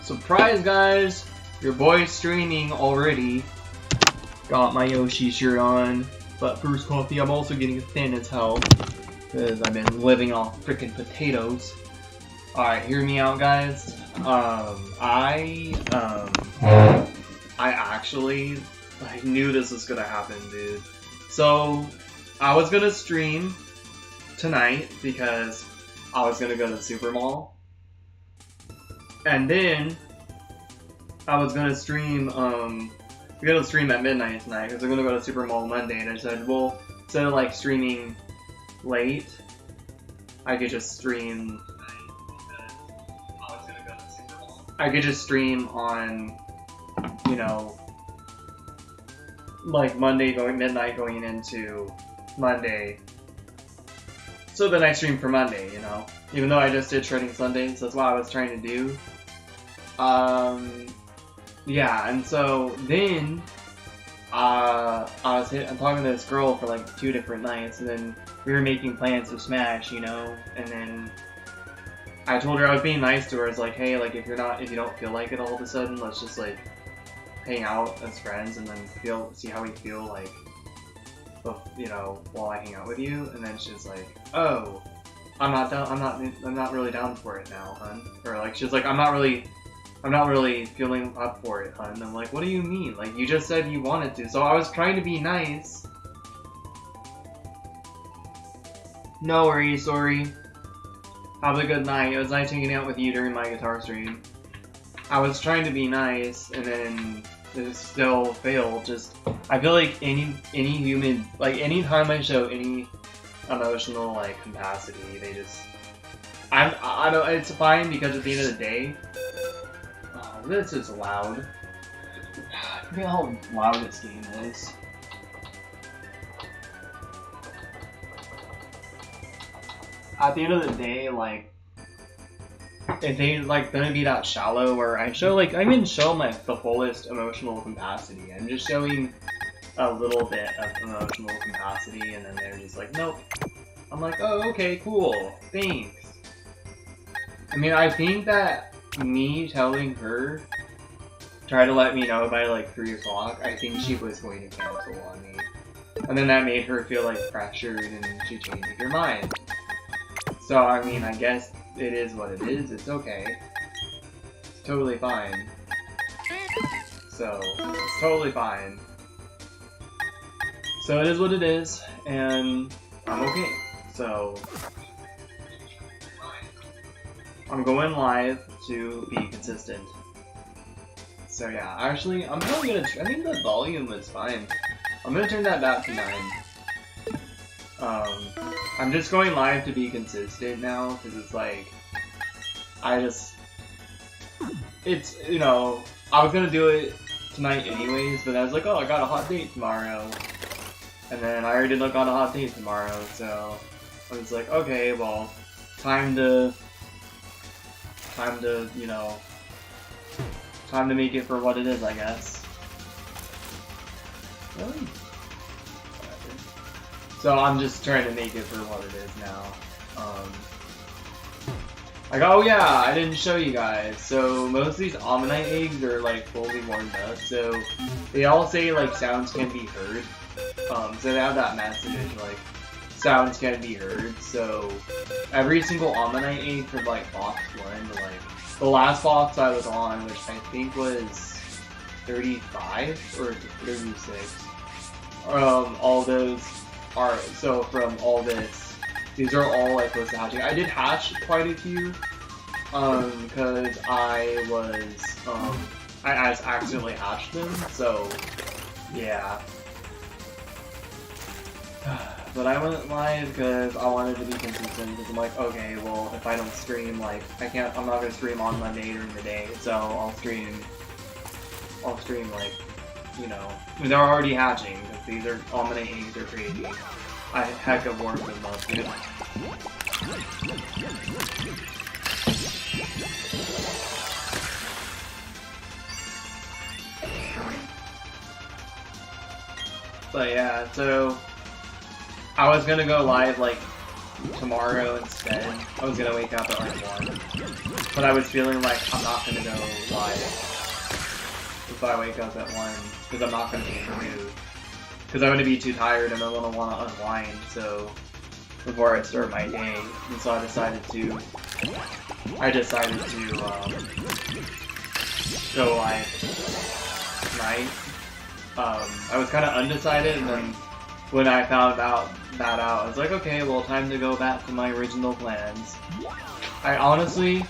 Surprise, guys! Your boy's streaming already. Got my Yoshi shirt on. But first coffee, I'm also getting thin as hell. Because I've been living off freaking potatoes. Alright, hear me out, guys. I knew this was gonna happen, dude. So, I was gonna stream tonight because I was gonna go to the Super Mall. And then, I was gonna stream, we're gonna stream at midnight tonight because we're gonna go to Super Mall Monday, and I said, well, instead of like streaming late, I could just stream tonight because I was gonna go to Super Mall. I could just stream on, you know, like Monday midnight going into Monday. So then I stream for Monday, you know, even though I just did Shredding Sundays, that's what I was trying to do. Yeah, and so then I'm talking to this girl for like 2 different nights, and then we were making plans to smash, you know, and then I told her I was being nice to her. I was like, hey, like if you don't feel like it all of a sudden, let's just like hang out as friends and then see how we feel like, you know, while I hang out with you. And then she's like, oh, I'm not really down for it now, hun. Or like she's like, I'm not really feeling up for it, hun. I'm like, what do you mean? Like, you just said you wanted to. So I was trying to be nice. No worries, sorry. Have a good night. It was nice hanging out with you during my guitar stream. I was trying to be nice, and then it still failed. Just, I feel like any human, like anytime I show any emotional like capacity, they just, I don't. It's fine because at the end of the day, oh, this is loud. I forget how loud this game is. At the end of the day, like, if they like gonna be that shallow where I show like I didn't show my the fullest emotional capacity. I'm just showing a little bit of emotional capacity, and then they're just like, nope. I'm like, oh, okay, cool, thanks. I mean, I think that me telling her, try to let me know by like 3 o'clock, I think she was going to cancel on me. And then that made her feel like pressured, and she changed her mind. So, I mean, I guess it is what it is. It's okay. It's totally fine. So, it's totally fine. So, it is what it is, and I'm okay. So, I'm going live to be consistent. So, yeah. Actually, I'm probably gonna... I think the volume is fine. I'm gonna turn that back to 9. I'm just going live to be consistent now, because it's like, it's, you know, I was gonna do it tonight anyways, but I was like, oh, I got a hot date tomorrow, and then I already got a hot date tomorrow, so I was like, okay, well, time to, you know, time to make it for what it is, I guess. Really? So I'm just trying to make it for what it is now. Like, oh yeah, I didn't show you guys. So most of these Omanyte eggs are like fully warmed up. So they all say like sounds can be heard. So they have that message like sounds can be heard. So every single Omanyte egg from like box 1 to like the last box I was on, which I think was 35 or 36. All those are, so from all this, these are all like close to hatching. I did hatch quite a few, because I accidentally hatched them, so, yeah. But I went live because I wanted to be consistent, because I'm like, okay, well, if I don't stream, like, I'm not gonna stream on Monday during the day, so I'll stream, like, you know, I mean, they're already hatching, because these are Omanyte eggs are crazy. I heck of warmed them up, dude. But yeah, so I was gonna go live like tomorrow instead. I was gonna wake up at like 1. but I was feeling like I'm not gonna go live if I wake up at 1, because I'm not gonna be in the mood. Because I'm gonna be too tired and I'm gonna want to unwind, so before I start my day, and so I decided to go live tonight. I was kind of undecided, and then when I found that out, I was like, okay, well, time to go back to my original plans. I honestly,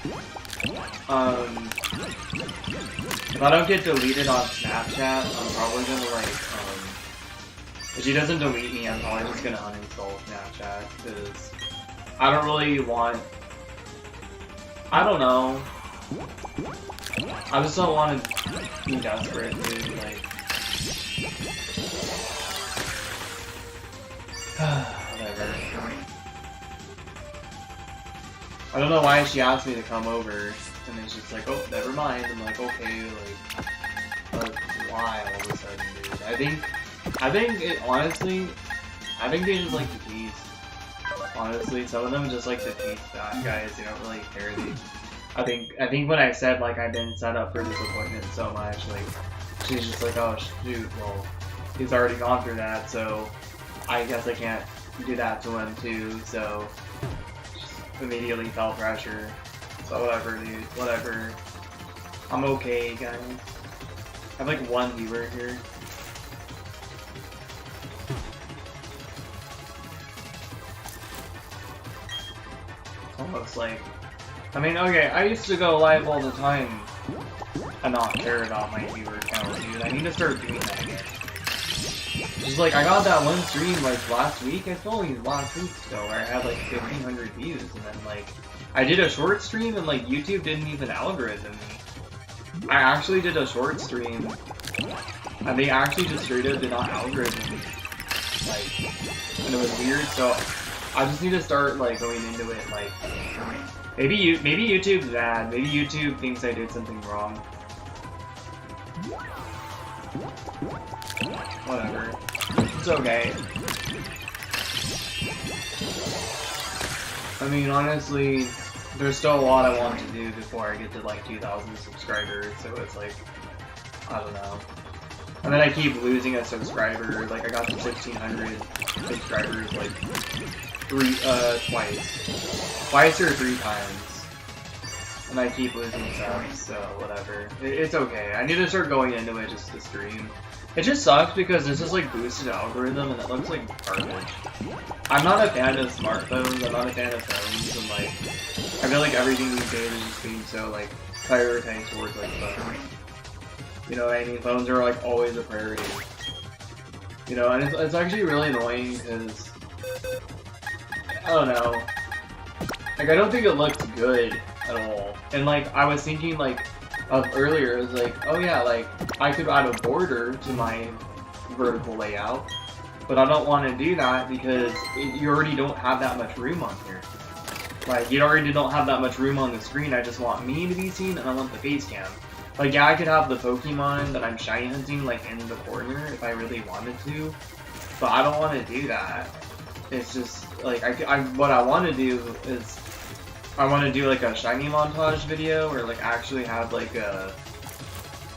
if I don't get deleted on Snapchat, I'm probably gonna like, if she doesn't delete me, I'm probably just gonna uninstall Snapchat, because I don't really want, I don't know, I just don't want to be desperate, dude, like, whatever. I don't know why she asked me to come over, and it's just like, oh, never mind. I'm like, okay, like, but why all of a sudden, dude? I think it, honestly, I think they just like to tease. Honestly, some of them just like to tease bad guys. They don't really care. I think when I said like I've been set up for disappointment so much, like she's just like, oh shoot, well he's already gone through that, so I guess I can't do that to him too. So just immediately felt pressure. So whatever, dude. Whatever. I'm okay, guys. I have like 1 viewer here. Almost like, I mean, okay, I used to go live all the time and not care about my viewer count, dude. I need to start doing that again. Just like, I got that one stream like last week, I feel like last week ago, where I had like 1,500 views, and then like, I did a short stream and like YouTube didn't even algorithm me. I actually did a short stream and they actually just straight up did not algorithm me. Like, and it was weird, so I just need to start like going into it like, maybe YouTube's bad, maybe YouTube thinks I did something wrong. Whatever. It's okay. I mean, honestly, there's still a lot I want to do before I get to like 2,000 subscribers, so it's like, I don't know. And then I keep losing a subscriber, like I got to 1,600 subscribers like twice or 3 times. And I keep losing subs, so whatever. It's okay. I need to start going into it just to stream. It just sucks because this is like boosted algorithm and it looks like garbage. I'm not a fan of smartphones, I'm not a fan of phones, and like, I feel like everything these days is just being so like prioritized towards like phones. You know what I mean? Phones are like always a priority. You know, and it's actually really annoying because, I don't know, like I don't think it looks good at all. And like, I was thinking like, of earlier, it was like, oh yeah, like, I could add a border to my vertical layout, but I don't want to do that because you already don't have that much room on here. Like, you already don't have that much room on the screen, I just want me to be seen, and I want the face cam. Like, yeah, I could have the Pokemon that I'm shiny hunting, like, in the corner if I really wanted to, but I don't want to do that. It's just, like, what I want to do is, I want to do like a shiny montage video, or like actually have like a,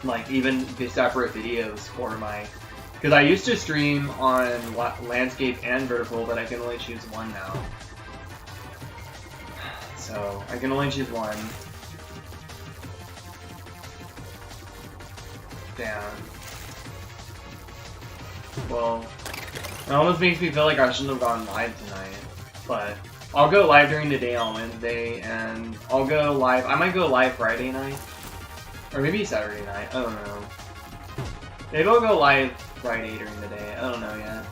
like even separate videos for my, because I used to stream on landscape and vertical, but I can only choose one now. So I can only choose one. Damn. Well, it almost makes me feel like I shouldn't have gone live tonight, but I'll go live during the day on Wednesday, and I'll go live, I might go live Friday night, or maybe Saturday night, I don't know. Maybe I'll go live Friday during the day, I don't know yet.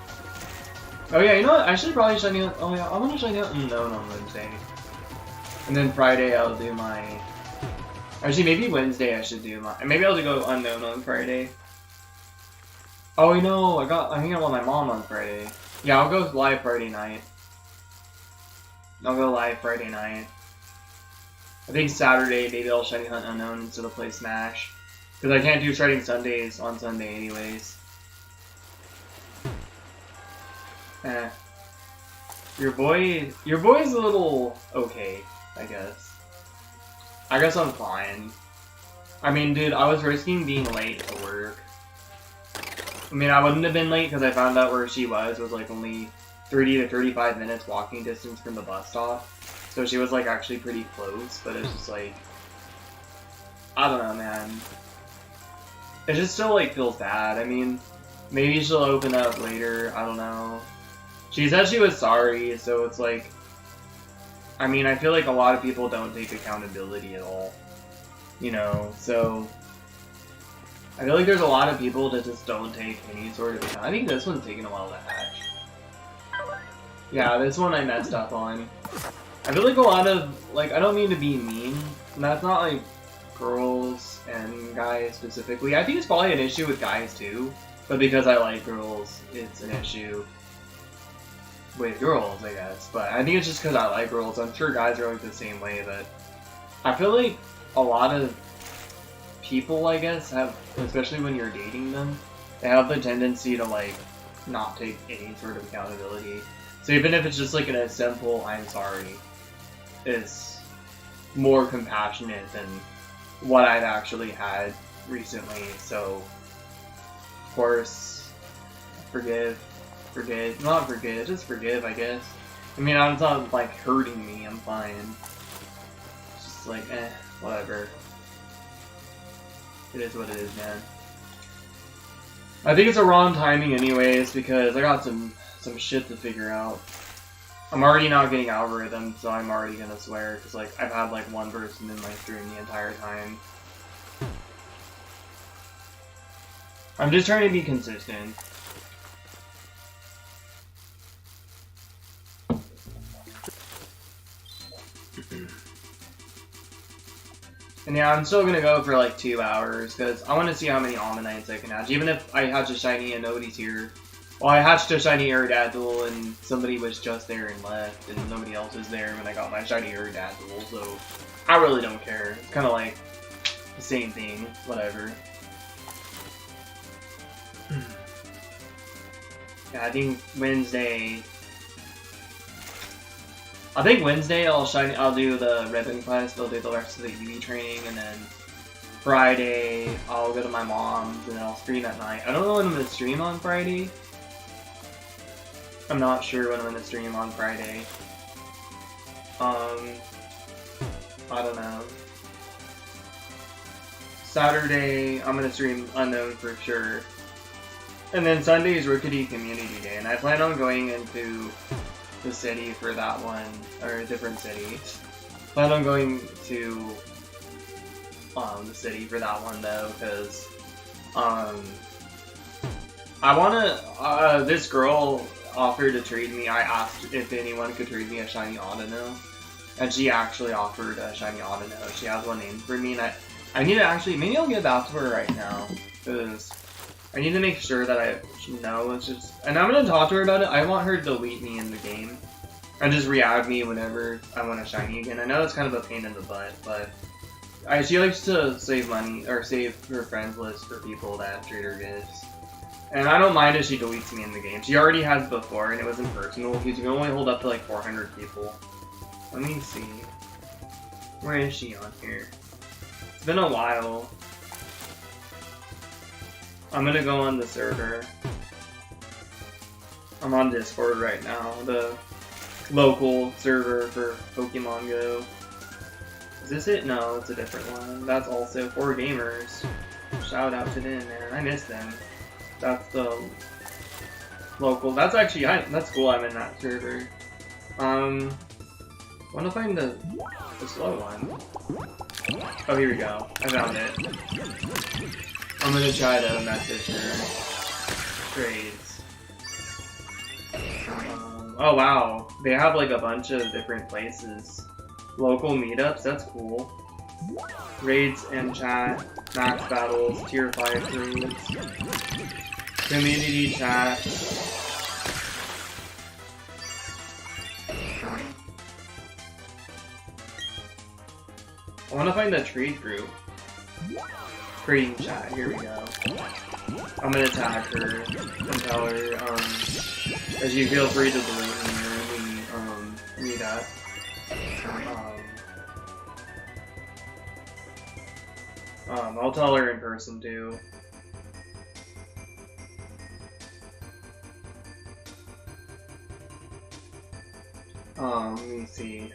Oh yeah, you know what, I should probably shiny out, oh yeah, I want to shiny out Unknown on Wednesday. And then Friday I'll do my, actually maybe Wednesday I should do my, maybe I'll go Unknown on Friday. Oh no, I hang out with my mom on Friday. Yeah, I'll go live Friday night. I'll go live Friday night. I think Saturday, maybe I'll shiny hunt Unknown instead of play Smash. Because I can't do shredding Sundays on Sunday anyways. Your boy's a little okay, I guess. I guess I'm fine. I mean, dude, I was risking being late to work. I mean, I wouldn't have been late because I found out where she was like only 30 to 35 minutes walking distance from the bus stop. So she was like actually pretty close, but it's just like, I don't know, man. It just still like feels bad. I mean, maybe she'll open up later, I don't know. She said she was sorry, so it's like, I mean, I feel like a lot of people don't take accountability at all. You know, so I feel like there's a lot of people that just don't take any sort of account. I think this one's taking a while to hatch. Yeah, this one I messed up on. I feel like a lot of, like, I don't mean to be mean, and that's not like girls and guys specifically. I think it's probably an issue with guys too, but because I like girls, it's an issue with girls, I guess. But I think it's just because I like girls. I'm sure guys are like the same way, but I feel like a lot of people, I guess, have, especially when you're dating them, they have the tendency to like not take any sort of accountability. So even if it's just like a simple "I'm sorry," is more compassionate than what I've actually had recently. So, of course, not forgive, just forgive, I guess. I mean, it's not like hurting me, I'm fine. It's just like, whatever. It is what it is, man. I think it's a wrong timing anyways, because I got some shit to figure out. I'm already not getting algorithms, so I'm already gonna swear, because like, I've had like one person in my stream the entire time. I'm just trying to be consistent. And yeah, I'm still gonna go for like 2 hours, because I want to see how many Omanytes I can hatch. Even if I hatch a shiny and nobody's here. Well, I hatched a shiny Aerodactyl and somebody was just there and left, and nobody else was there when I got my shiny Aerodactyl, so I really don't care. It's kind of like the same thing, whatever. Yeah, I think Wednesday I'll do the ribbon quest, I'll do the rest of the EV training, and then Friday I'll go to my mom's and then I'll stream at night. I don't know when I'm gonna stream on Friday. I'm not sure when I'm gonna stream on Friday. I don't know. Saturday I'm gonna stream unknown for sure. And then Sunday is Rickety Community Day, and I plan on going into the city for that one, or a different city. Plan on going to the city for that one though, because I wanna this girl offered to trade me. I asked if anyone could trade me a shiny Audino, and she actually offered a shiny Audino. She has one named for me, and I need to actually, maybe I'll get back to her right now, because I need to make sure that I know. It's just, and I'm gonna talk to her about it. I want her to delete me in the game and just re-add me whenever I want a shiny again. I know it's kind of a pain in the butt, but she likes to save money, or save her friends list for people that trade her gifts. And I don't mind if she deletes me in the game. She already has before, and it wasn't personal, because you can only hold up to like 400 people. Let me see. Where is she on here? It's been a while. I'm gonna go on the server. I'm on Discord right now, the local server for Pokemon Go. Is this it? No, it's a different one. That's also 4Gamers. Shout out to them, man. I miss them. That's the local. That's actually, that's cool. I'm in that server. I want to find the slow one. Oh, here we go. I found it. I'm gonna try to message her. Trades. Oh wow, they have like a bunch of different places. Local meetups, that's cool. Raids and chat, max battles, tier 5 raids. Community chat. I want to find the trade group. Trading chat, here we go. I'm gonna tag her and tell her, as you feel free to delete me or any, meet up. I'll tell her in person too. Let me see.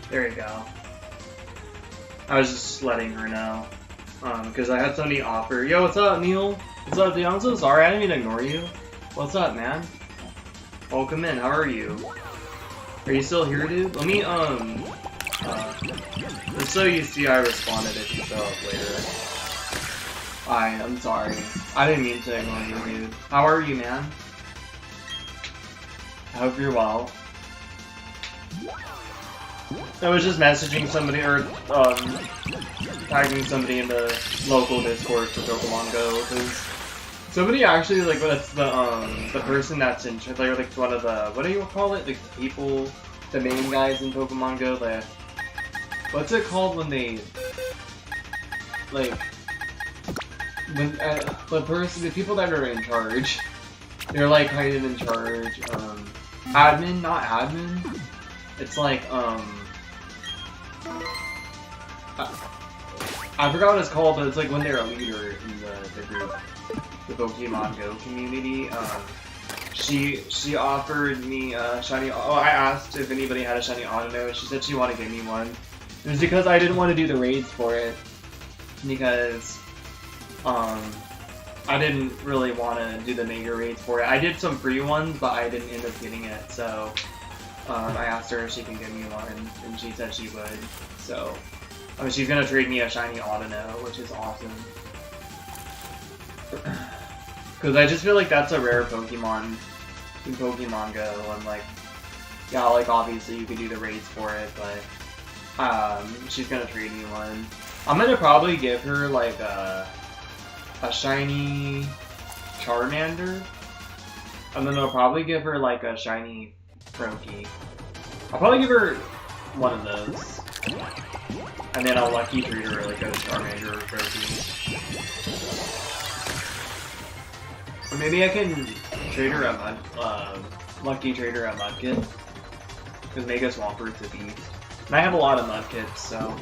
There you go. I was just letting her know. Because I had somebody offer. Yo, what's up, Neil? What's up, dude? I'm so sorry, I didn't mean to ignore you. What's up, man? Welcome in, how are you? Are you still here, dude? Let me, just so you see I responded if you show up later. I'm sorry. I didn't mean to ignore you, dude. How are you, man? I hope you're well. I was just messaging somebody, or, tagging somebody in the local Discord for Pokemon Go, because somebody actually, like, that's the person that's in charge, like, one of the, what do you call it? Like, the people, the main guys in Pokemon Go, that, what's it called when they, like, when, the people that are in charge, they're, like, kind of in charge, admin, not admin, it's like, I forgot what it's called, but it's like when they're a leader in the group, the Pokemon Go community. She offered me a shiny. Oh, I asked if anybody had a shiny Autono, and she said she wanted to give me one. It was because I didn't want to do the raids for it, because I didn't really want to do the mega raids for it. I did some free ones, but I didn't end up getting it. So I asked her if she can give me one, and she said she would. So. I mean, she's gonna trade me a shiny Autono, which is awesome. Because I just feel like that's a rare Pokemon in Pokemon Go, and like, yeah, like obviously you could do the raids for it, but she's gonna trade me one. I'm gonna probably give her like a shiny Charmander, and then I'll probably give her like a shiny Froakie. I'll probably give her one of those. And then I'll lucky treat her like a Charmander or Froakie. Or maybe I can trade her a lucky trade her a Mudkip. Because Mega Swamper's a beast. And I have a lot of Mudkips, so.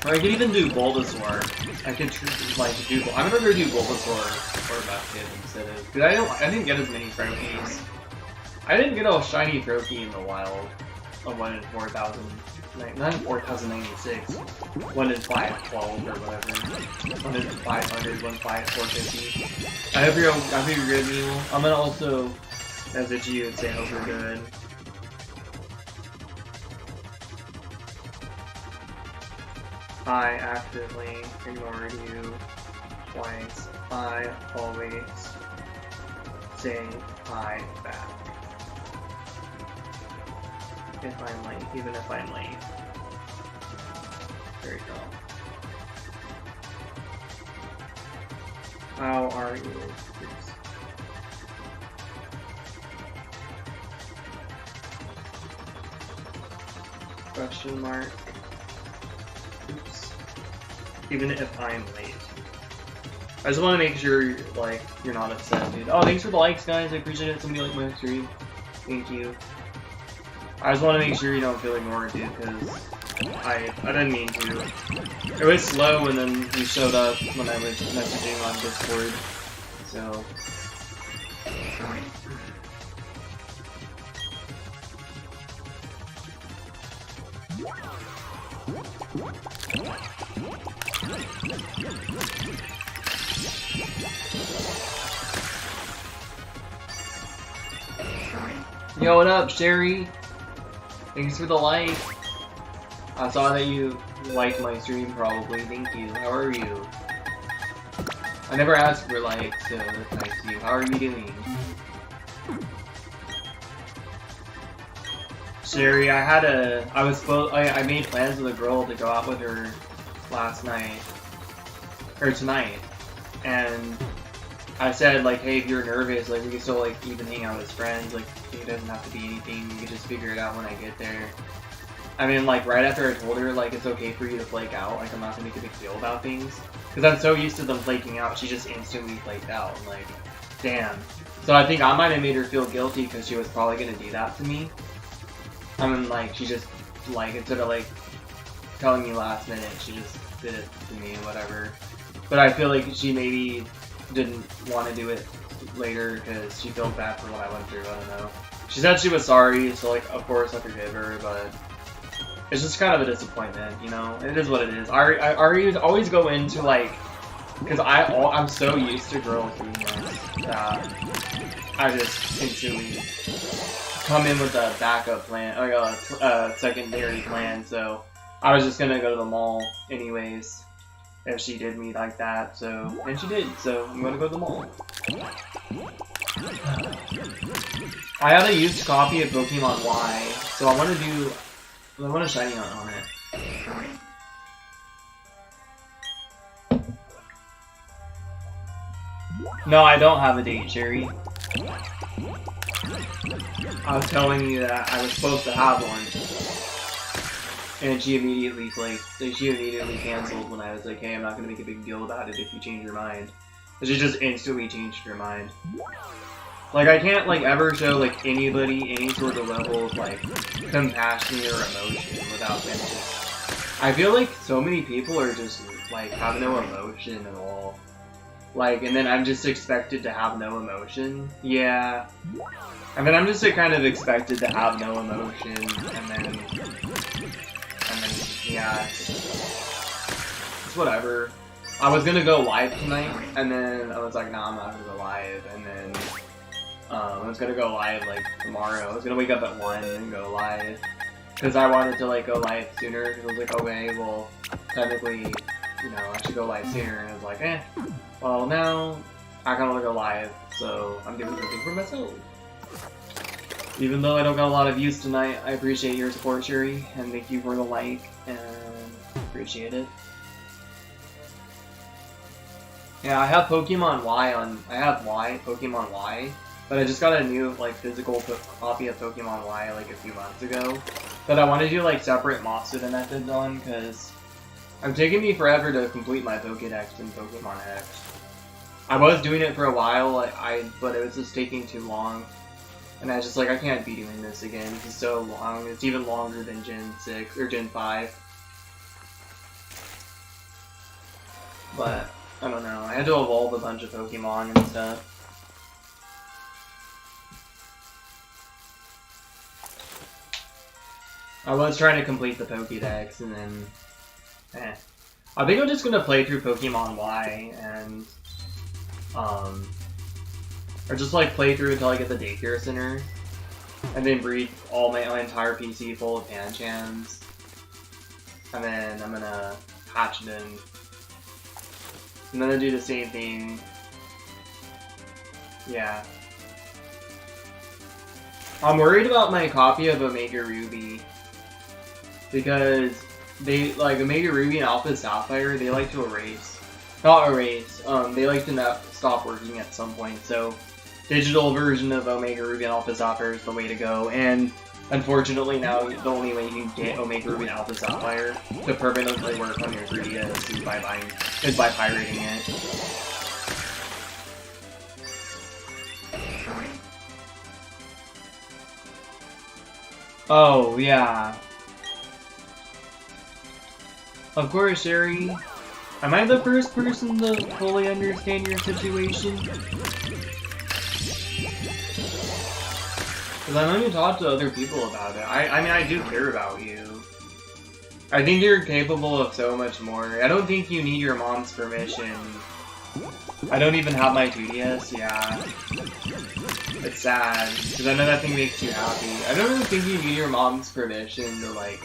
Or I could even do Bulbasaur. I could like do. I'm gonna do Bulbasaur or Mudkip instead of. Because I didn't get as many Froakies. I didn't get a shiny Froakie in the wild. A 1 in 4,000. Not 4,096. 1 in 512 or whatever. 1 in 500, 1 in 450. I hope you're good, Neil. I'm gonna also message you and say I hope you're good. I accidentally ignored you. twice. I always say hi back. If I'm late, even if I'm late. There you go. How are you? Oops. Question mark. Oops. Even if I'm late. I just want to make sure, like, you're not upset, dude. Oh, thanks for the likes, guys. I appreciate it. Somebody liked my stream. Thank you. I just want to make sure you don't feel ignored, dude, because I didn't mean to. It was slow, and then you showed up when I was messaging on Discord, so... Yo, what up, Sherry? Thanks for the like. I saw that you liked my stream, probably. Thank you. How are you? I never asked for likes, so that's nice of you. How are you doing? Sherry, I made plans with a girl to go out with her last night. Or tonight. And I said, like, hey, if you're nervous, like, we can still, like, even hang out as friends. Like, it doesn't have to be anything. We can just figure it out when I get there. I mean, like, right after I told her, like, it's okay for you to flake out. Like, I'm not gonna make a big deal about things. Because I'm so used to them flaking out, she just instantly flaked out. I'm like, damn. So I think I might have made her feel guilty because she was probably gonna do that to me. I mean, like, she just, like, instead of, like, telling me last minute, she just did it to me and whatever. But I feel like she maybe didn't want to do it later because she felt bad for what I went through. I don't know. She said she was sorry, so, like, of course I forgive her, but it's just kind of a disappointment, you know? It is what it is. I always go into, like, because I'm so used to girls doing this that I just instantly come in with a backup plan, like a secondary plan, so I was just gonna go to the mall anyways if she did me like that, so, and she did, so I'm gonna go to the mall. I had a used copy of Pokemon Y, so I want a shiny on it. No, I don't have a date, Sherry. I was telling you that I was supposed to have one. And she immediately canceled when I was like, hey, I'm not gonna make a big deal about it if you change your mind. But she just instantly changed her mind. Like, I can't, like, ever show, like, anybody any sort of level of, like, compassion or emotion without them just... I feel like so many people are just, like, have no emotion at all. Like, and then I'm just expected to have no emotion. Yeah. I mean, I'm just kind of expected to have no emotion, and then yeah, it's whatever. I was gonna go live tonight, and then I was like, nah, I'm not gonna go live, and then I was gonna go live, like, tomorrow. I was gonna wake up at 1 and go live, because I wanted to, like, go live sooner, because I was like, okay, well, technically, you know, I should go live sooner, and I was like, well, now, I kinda wanna go live, so I'm doing something for myself. Even though I don't got a lot of views tonight, I appreciate your support, Shuri, and thank you for the like, and appreciate it. Yeah, I have Pokemon Y Pokemon Y, but I just got a new, like, physical copy of Pokemon Y, like, a few months ago. But I want to do, like, separate Masuda methods on, because it's taking me forever to complete my Pokédex in Pokemon X. I was doing it for a while, but it was just taking too long. And I was just like, I can't be doing this again. This is so long. It's even longer than Gen 6 or Gen 5. But I don't know. I had to evolve a bunch of Pokemon and stuff. I was trying to complete the Pokédex and then I think I'm just gonna play through Pokemon Y and or just, like, play through until I get the daycare center, and then breed my entire PC full of Panchams, and then I'm gonna hatch them. I'm gonna do the same thing. Yeah. I'm worried about my copy of Omega Ruby. Because they, like, Omega Ruby and Alpha Sapphire, they like to erase. Not erase, they like to not stop working at some point, so digital version of Omega Ruby and Alpha Sapphire is the way to go, and unfortunately now the only way you can get Omega Ruby and Alpha Sapphire to permanently work on your 3DS is by pirating it. Oh, yeah. Of course, Sherry. Am I the first person to fully understand your situation? Because I've only talked to other people about it. I mean, I do care about you. I think you're capable of so much more. I don't think you need your mom's permission. I don't even have my 2DS, yeah. It's sad, because I know that thing makes you happy. I don't really think you need your mom's permission to, like,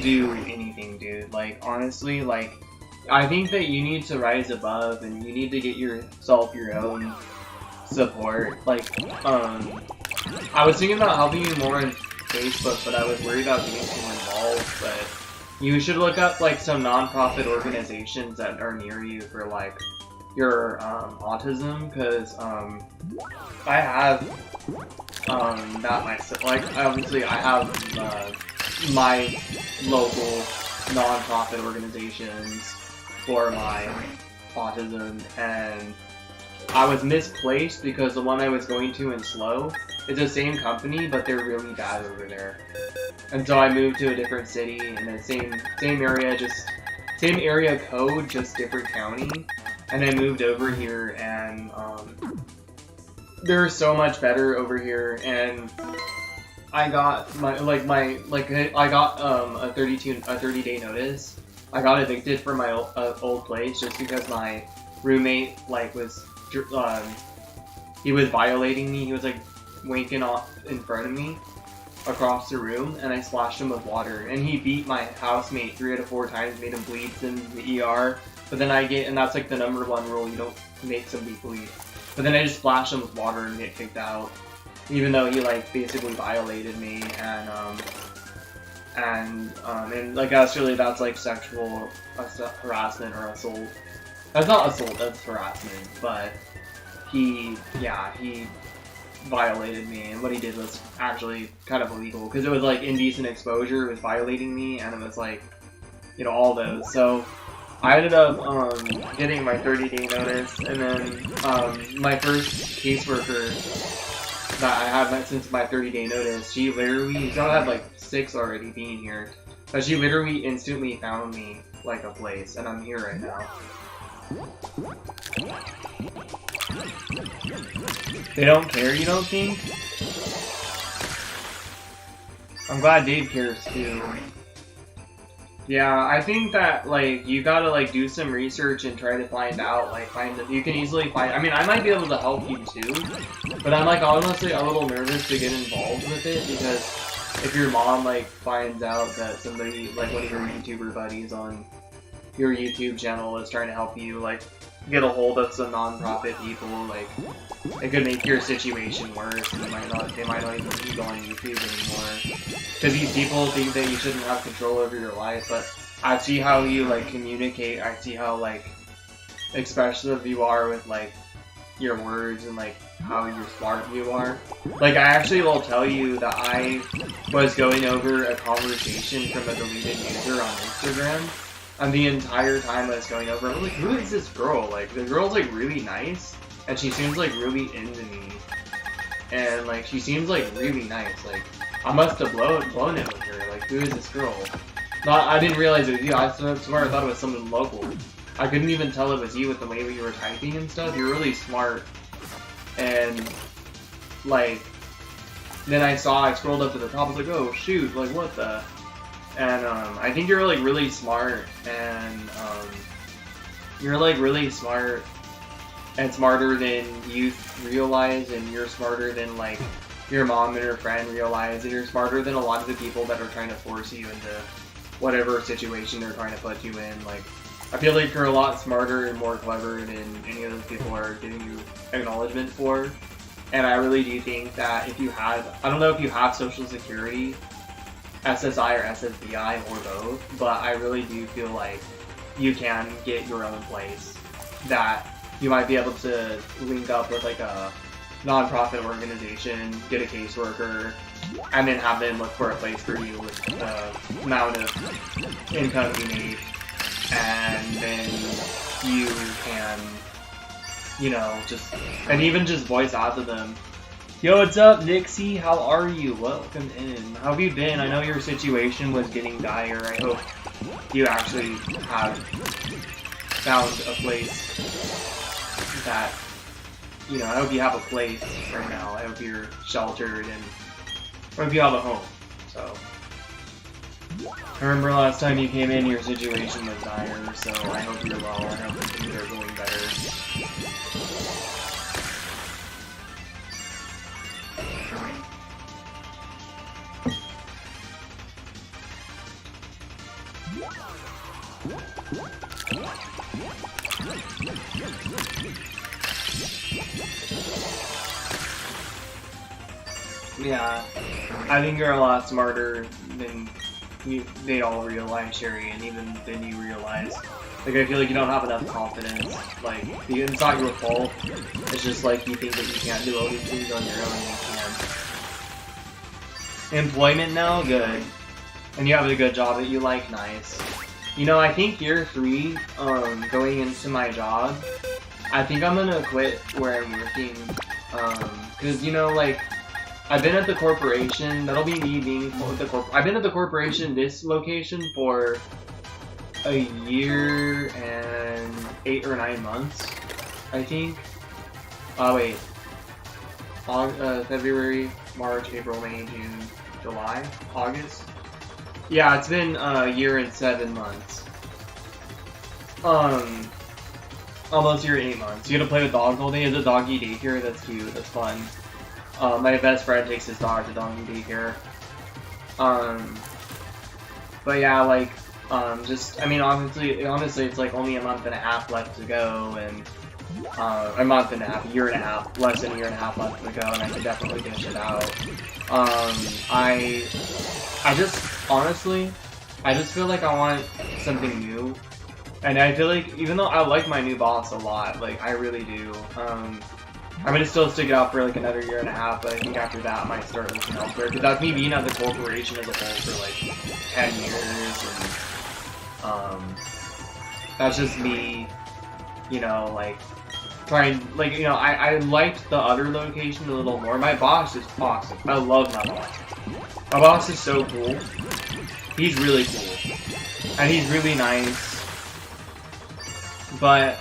do anything, dude. Like, honestly, like, I think that you need to rise above and you need to get yourself your own support. Like, I was thinking about helping you more on Facebook, but I was worried about getting too involved. But you should look up, like, some non-profit organizations that are near you for, like, your autism, because I have that myself. Like, obviously I have my local non-profit organizations for my autism, and I was misplaced because the one I was going to in Slow is the same company, but they're really bad over there. And so I moved to a different city in the same area, just same area code, just different county. And I moved over here, and they're so much better over here. And I got a 30-day notice. I got evicted from my old place just because my roommate he was violating me. He was like wanking off in front of me across the room, and I splashed him with water. And he beat my housemate 3 out of 4 times, made him bleed in the ER. But then and that's like the #1 rule, you don't make somebody bleed. But then I just splashed him with water and get kicked out, even though he like basically violated me, and like that's like sexual harassment or assault. That's not assault, that's harassment, but he violated me, and what he did was actually kind of illegal, because it was like indecent exposure, it was violating me, and it was like, you know, all those. So I ended up getting my 30-day notice, and then my first caseworker that I had since my 30-day notice, she literally, so I had like 6 already being here, but she literally instantly found me like a place, and I'm here right now. They don't care, you don't think? I'm glad Dave cares too. Yeah, I think that, like, you gotta, like, do some research and try to find out, like, you can easily find, I mean, I might be able to help you too, but I'm, like, honestly a little nervous to get involved with it, because if your mom, like, finds out that somebody, like, one of your YouTuber buddies on your YouTube channel is trying to help you, like, get a hold of some non-profit people, like, it could make your situation worse, and they might not even let you go on YouTube anymore. Because these people think that you shouldn't have control over your life, but I see how you, like, communicate, I see how, like, expressive you are with, like, your words, and, like, how smart you are. Like, I actually will tell you that I was going over a conversation from a deleted user on Instagram, and the entire time I was going over, I'm like, who is this girl? Like, the girl's, like, really nice, and she seems, like, really into me. And, like, she seems, like, really nice. Like, I must have blown it with her. Like, who is this girl? I didn't realize it was you. I swear I thought it was someone local. I couldn't even tell it was you with the way you were typing and stuff. You're really smart. And, like, then I scrolled up to the top, I was like, oh, shoot, like, what the? And, I think you're, like, really smart, and, you're, like, really smart, and smarter than you realize, and you're smarter than, like, your mom and her friend realize, and you're smarter than a lot of the people that are trying to force you into whatever situation they're trying to put you in. Like, I feel like you're a lot smarter and more clever than any of those people are giving you acknowledgement for. And I really do think that if you had, I don't know if you have Social Security, SSI or SSDI or both, but I really do feel like you can get your own place. That you might be able to link up with like a non-profit organization, get a caseworker, and then have them look for a place for you with the amount of income you make, and then you can, you know, just, and even just voice out to them, yo, what's up, Nixie? How are you? Welcome in. How have you been? I know your situation was getting dire. I hope you actually have found a place that, you know, I hope you have a place right now. I hope you're sheltered, and I hope you have a home. So, I remember last time you came in, your situation was dire, so I hope you're well. I hope things are going better. Yeah, I think you're a lot smarter than they all realize, Sherry, and even then you realize. Like, I feel like you don't have enough confidence. Like, it's not your fault. It's just like you think that you can't do all these things on your own, and you can. Employment now? Good. And you have a good job that you like? Nice. You know, I think year 3, going into my job, I think I'm gonna quit where I'm working, cause, you know, like, I've been at the corporation, that'll be me being with the I've been at the corporation, this location, for a year and 8 or 9 months, I think. Wait. February, March, April, May, June, July, August. Yeah, it's been a year and 7 months. Almost a year and 8 months. You get to play with dogs all day. It's a doggy daycare. That's cute. That's fun. My best friend takes his dog to doggy daycare. But yeah, like, just, I mean, honestly, it's like only a month and a half left to go, and a month and a half, a year and a half, less than a year and a half left to go, and I can definitely finish it out. I just, honestly, I just feel like I want something new, and I feel like, even though I like my new boss a lot, like, I really do, I'm gonna still stick it out for like another year and a half, but I think after that I might start looking elsewhere, because that's me being at the corporation as a whole for like 10 years, and that's just me, you know, like, trying, like, you know, I liked the other location a little more. My boss is awesome. I love my boss. My boss is so cool. He's really cool. And he's really nice. But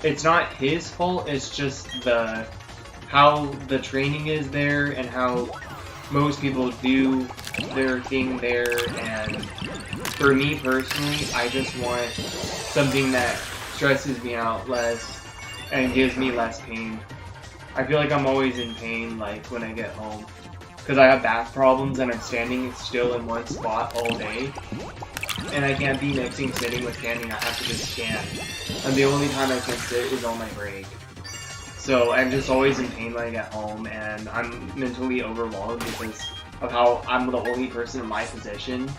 it's not his fault, it's just how the training is there and how most people do their thing there, and for me personally, I just want something that stresses me out less and gives me less pain. I feel like I'm always in pain, like, when I get home, because I have back problems and I'm standing still in one spot all day, and I can't be mixing sitting with standing. I have to just stand, and the only time I can sit is on my break. So I'm just always in pain when I get home, and I'm mentally overwhelmed because of how I'm the only person in my position,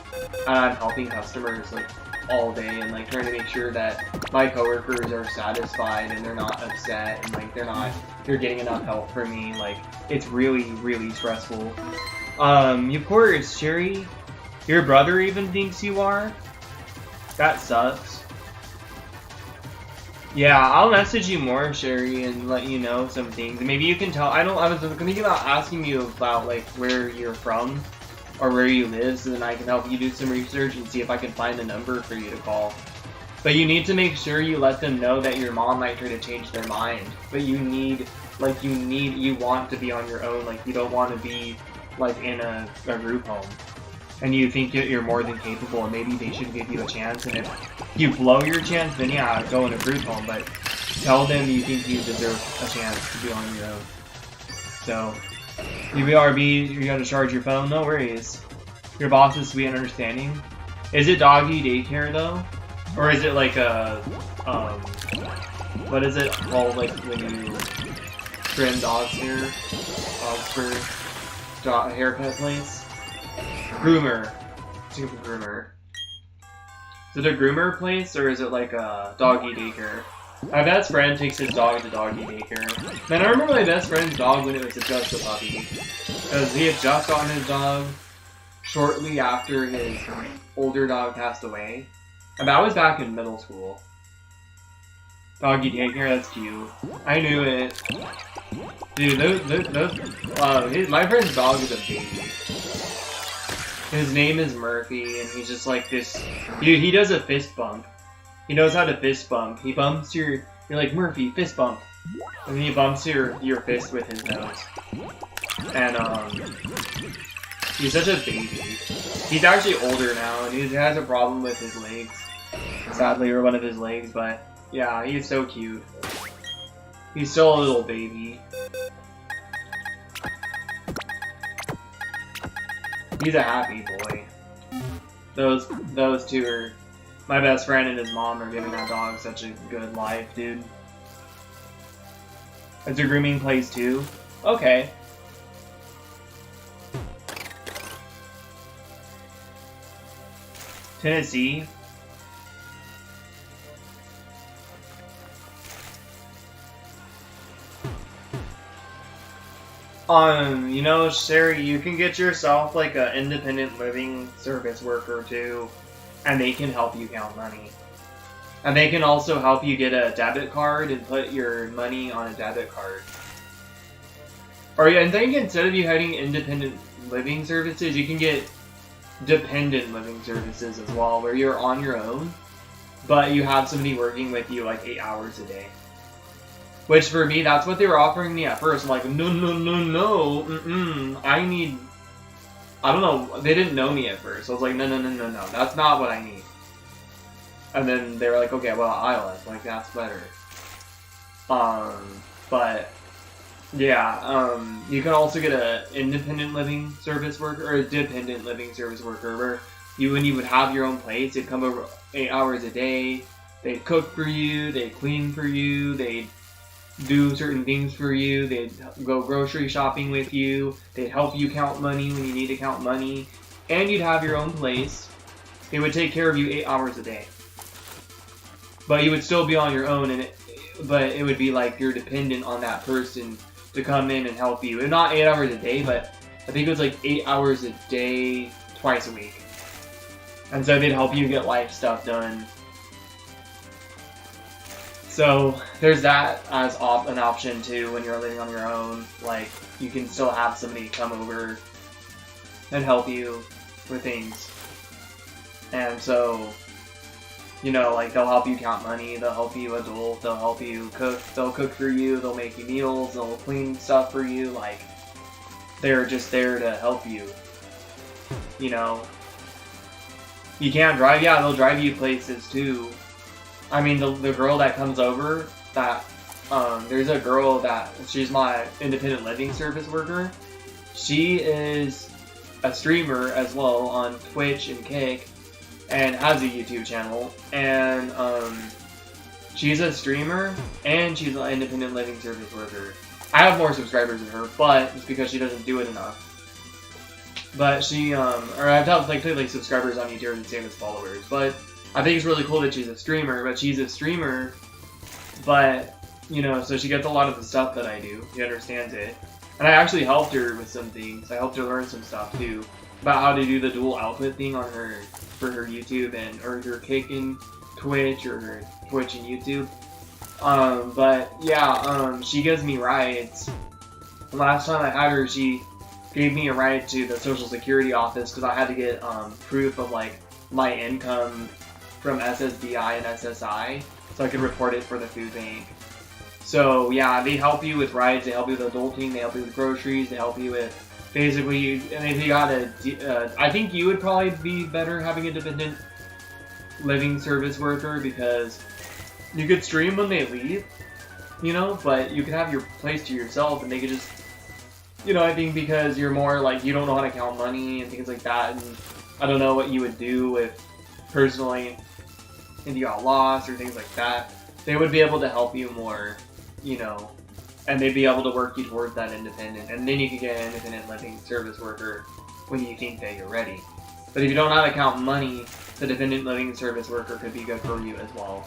and I'm helping customers like all day, and like trying to make sure that my coworkers are satisfied and they're not upset, and like they're getting enough help for me. Like, it's really, really stressful. Of course, Sherry, your brother even thinks you are? That sucks. Yeah, I'll message you more, Sherry, and let you know some things. Maybe you can tell. I was thinking about asking you about like where you're from or where you live, so then I can help you do some research and see if I can find the number for you to call. But you need to make sure you let them know that your mom might try to change their mind. But you want to be on your own. Like, you don't want to be like in a group home. And you think you're more than capable, and maybe they should give you a chance. And if you blow your chance, then yeah, go in a group home. But tell them you think you deserve a chance to be on your own. So, UBRB, you gotta charge your phone. No worries. Your boss is sweet and understanding. Is it doggy daycare though? Or is it like a, what is it called, like, when you trim dog's hair? Dog's fur? Haircut place? Groomer. Let's think of a groomer. Is it a groomer place, or is it like a doggy daycare? My best friend takes his dog to doggy daycare. Man, I remember my best friend's dog when it was just a puppy. Because he had just gotten his dog shortly after his older dog passed away. And that was back in middle school. Doggy daycare, that's cute. I knew it. Dude, my friend's dog is a baby. His name is Murphy, and he's just like this. Dude, he does a fist bump. He knows how to fist bump. He bumps you're like, Murphy, fist bump. And then he bumps your fist with his nose. And, he's such a baby. He's actually older now, and he has a problem with his legs. Sadly, or one of his legs, but yeah, he's so cute. He's still a little baby. He's a happy boy. Those two are... My best friend and his mom are giving that dog such a good life, dude. It's a grooming place too? Okay. Tennessee? You know, Sherry, you can get yourself like an independent living service worker too, and they can help you count money. And they can also help you get a debit card and put your money on a debit card. Or yeah, I think instead of you having independent living services, you can get dependent living services as well, where you're on your own, but you have somebody working with you like 8 hours a day. Which for me, that's what they were offering me at first. I'm like, no, I don't know, they didn't know me at first. I was like, no, that's not what I need. And then they were like, okay, well, iOS, like, that's better. But, yeah, you can also get a independent living service worker, or a dependent living service worker, where when you would have your own place, they'd come over 8 hours a day, they'd cook for you, they'd clean for you, they'd do certain things for you, they'd go grocery shopping with you, they'd help you count money when you need to count money, and you'd have your own place. They would take care of you 8 hours a day. But you would still be on your own, but it would be like you're dependent on that person to come in and help you. And not 8 hours a day, but I think it was like 8 hours a day, twice a week. And so they'd help you get life stuff done. So there's that as an option too when you're living on your own. Like, you can still have somebody come over and help you with things. And so, you know, like, they'll help you count money, they'll help you adult, they'll help you cook, they'll cook for you, they'll make you meals, they'll clean stuff for you. Like, they're just there to help you. You know, you can't drive, yeah, they'll drive you places too. I mean, the girl that comes over, there's a girl that, she's my independent living service worker. She is a streamer as well on Twitch and Kick, and has a YouTube channel, and she's a streamer, and she's an independent living service worker. I have more subscribers than her, but it's because she doesn't do it enough. But she, or I've got like subscribers on YouTube and same as followers, but I think it's really cool that she's a streamer, but, you know, so she gets a lot of the stuff that I do. She understands it. And I actually helped her with some things. I helped her learn some stuff, too, about how to do the dual output thing on for her YouTube or her Kick and Twitch, or her Twitch and YouTube. But, yeah, she gives me rides. The last time I had her, she gave me a ride to the Social Security office, because I had to get, proof of, like, my income from SSDI and SSI, so I could report it for the food bank. So yeah, they help you with rides, they help you with adulting, they help you with groceries, they help you with basically, and if you got I think you would probably be better having a dependent living service worker, because you could stream when they leave, you know, but you could have your place to yourself, and they could just, you know, I think because you're more like, you don't know how to count money and things like that, and I don't know what you would do with, personally, if you got lost or things like that, they would be able to help you more, you know, and they'd be able to work you towards that independent, and then you can get an independent living service worker when you think that you're ready. But if you don't know how to count money, the dependent living service worker could be good for you as well.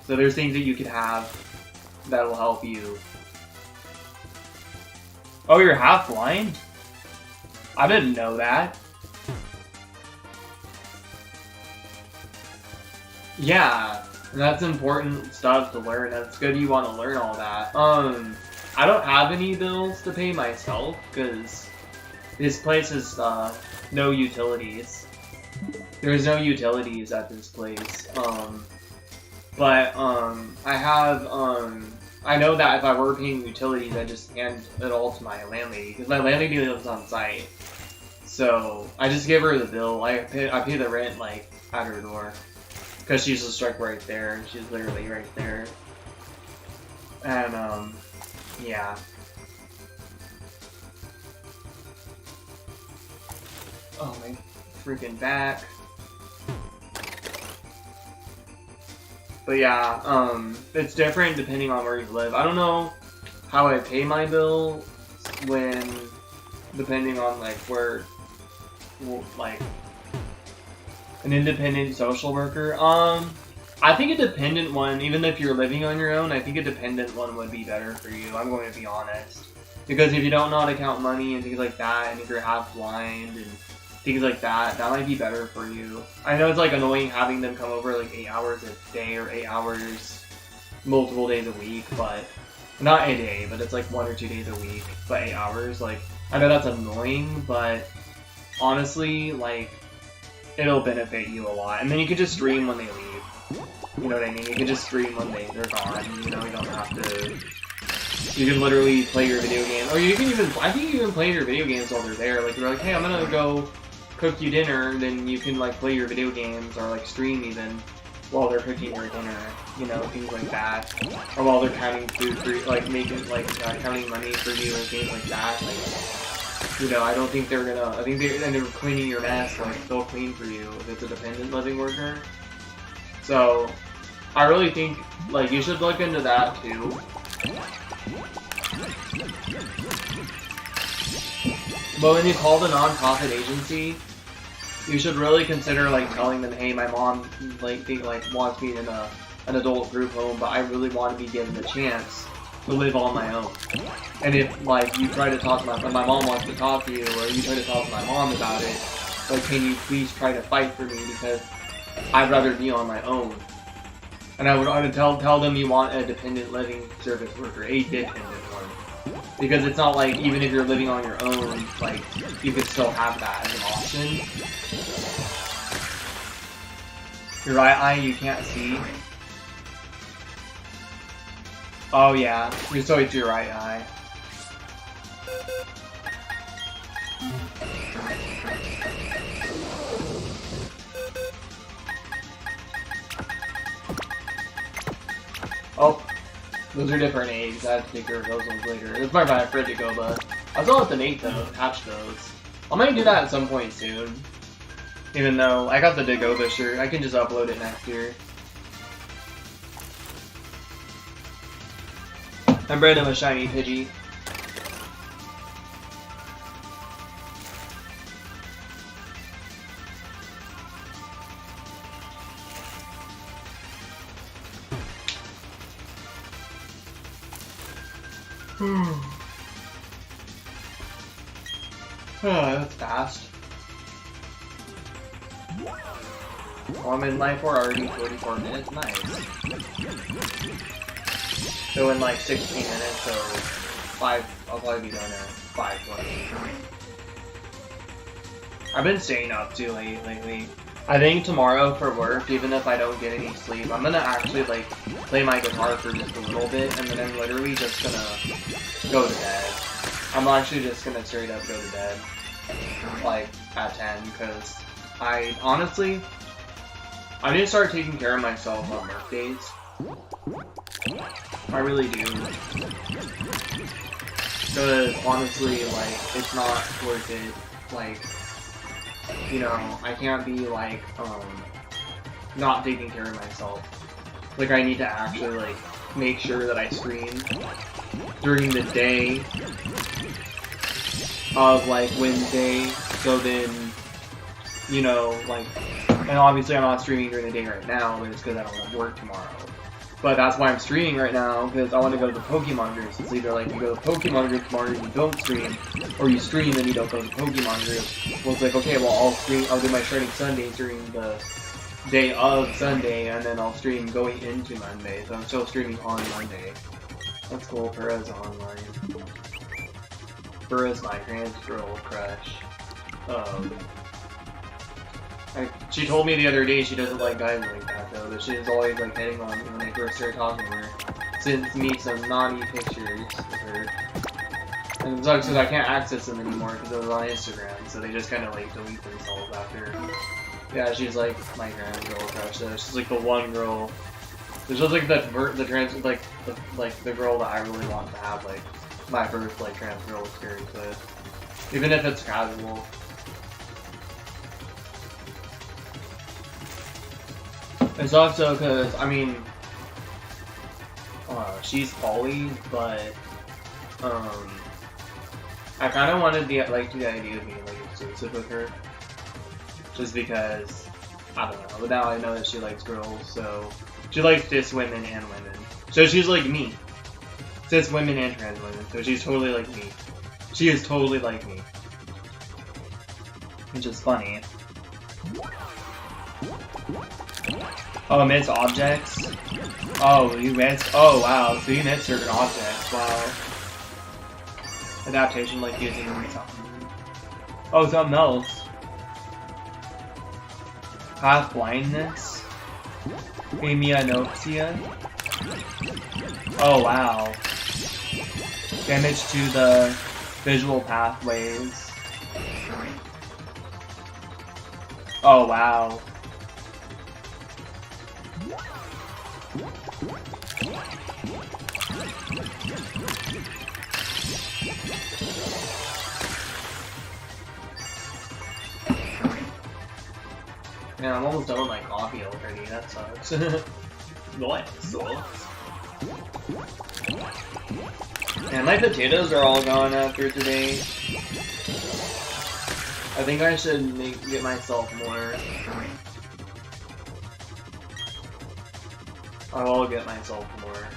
So there's things that you could have that will help you. Oh, you're half blind? I didn't know that. Yeah, that's important stuff to learn. That's good you want to learn all that. I don't have any bills to pay myself because this place has no utilities. There's no utilities at this place. But I have I know that if I were paying utilities, I just hand it all to my landlady because my landlady lives on site. So I just give her the bill. I pay the rent like at her door because she's just like right there. She's literally right there. And yeah. Oh my freaking back. But yeah, it's different depending on where you live. I don't know how I pay my bill depending on like where, like, an independent social worker. I think a dependent one, even if you're living on your own, I think a dependent one would be better for you. I'm going to be honest. Because if you don't know how to count money and things like that, and if you're half blind and things like that, that might be better for you. I know it's like annoying having them come over like 8 hours a day or 8 hours multiple days a week, but not a day, but it's like 1 or 2 days a week, but 8 hours. Like, I know that's annoying, but honestly, like, it'll benefit you a lot. And then you can just stream when they leave. You know what I mean? You can just stream when they're gone. You know, you don't have to. You can literally play your video game, or you can even. I think you can play your video games while they're there. Like, you're like, hey, I'm gonna go cook you dinner, then you can like play your video games or like stream even while they're cooking your dinner, you know, things like that, or while they're counting food for you, like making like counting money for you and things like that. Like, you know, I don't think they're gonna. I think they're cleaning your mess. Like, they'll clean for you if it's a dependent living worker. So I really think like you should look into that too. But when you call the non-profit agency, you should really consider like telling them, hey, my mom like wants me in an adult group home, but I really want to be given the chance to live on my own. And if like you try to talk to my mom wants to talk to you, or you try to talk to my mom about it, like, can you please try to fight for me because I'd rather be on my own. And I would tell them you want a dependent living service worker, a dependent one. Because it's not like, even if you're living on your own, like, you could still have that as an option. Your right eye, you can't see. Oh yeah, so it's your right eye. Oh, those are different eggs. I have to take care of those ones later. It's my friend to go, but I still have to make those, hatch those. I might do that at some point soon. Even though I got the Dagobah shirt, I can just upload it next year. I'm bred him a shiny Pidgey. Oh, that's fast. Well, I'm in line for already 44 minutes. Nice. So in like 16 minutes, so 5, I'll probably be done at 5:20. I've been staying up too late lately. I think tomorrow for work, even if I don't get any sleep, I'm gonna actually like play my guitar for just a little bit, and then I'm literally just gonna go to bed. I'm actually just gonna straight up go to bed, like at 10, because I honestly, I need to start taking care of myself on work days. I really do. Because honestly, like, it's not worth it. Like, you know, I can't be like, not taking care of myself. Like, I need to actually, like, make sure that I stream during the day of, like, Wednesday, so then, you know, like, and obviously I'm not streaming during the day right now, but it's because I don't have work tomorrow. But that's why I'm streaming right now, because I want to go to the Pokemon groups. It's either like you go to the Pokemon group tomorrow and you don't stream, or you stream and you don't go to the Pokemon group. Well, it's like, okay, well, I'll do my Shredding Sunday during the day of Sunday, and then I'll stream going into Monday. So I'm still streaming on Monday. That's cool, Purah's online. Purah's my trans girl crush. She told me the other day she doesn't like guys like that though, but she was always like hitting on me when I first started talking to her. Sent me some naughty pictures of her. And it sucks because I can't access them anymore because it was on Instagram, so they just kind of like delete themselves after. Yeah, she's like my trans girl crush though. She's like the one girl. She's just like the trans the girl that I really want to have like my first like trans girl experience with, even if it's casual. It's also because, I mean, she's poly, but, I kind of wanted the idea of being, like, exclusive with her, just because, I don't know, but now I know that she likes girls, so, she likes cis women and women, so she's like me, cis women and trans women, so she's totally like me, she is totally like me, which is funny. Oh, miss objects? Oh, you miss? Oh, wow. So you miss certain objects. Wow. Adaptation, like using something. Oh, something else. Path blindness? Hemianopsia? Oh, wow. Damage to the visual pathways. Oh, wow. Man, I'm almost done with my coffee already, that sucks. What sucks? And my potatoes are all gone after today. I think I should get myself more. I will get myself more.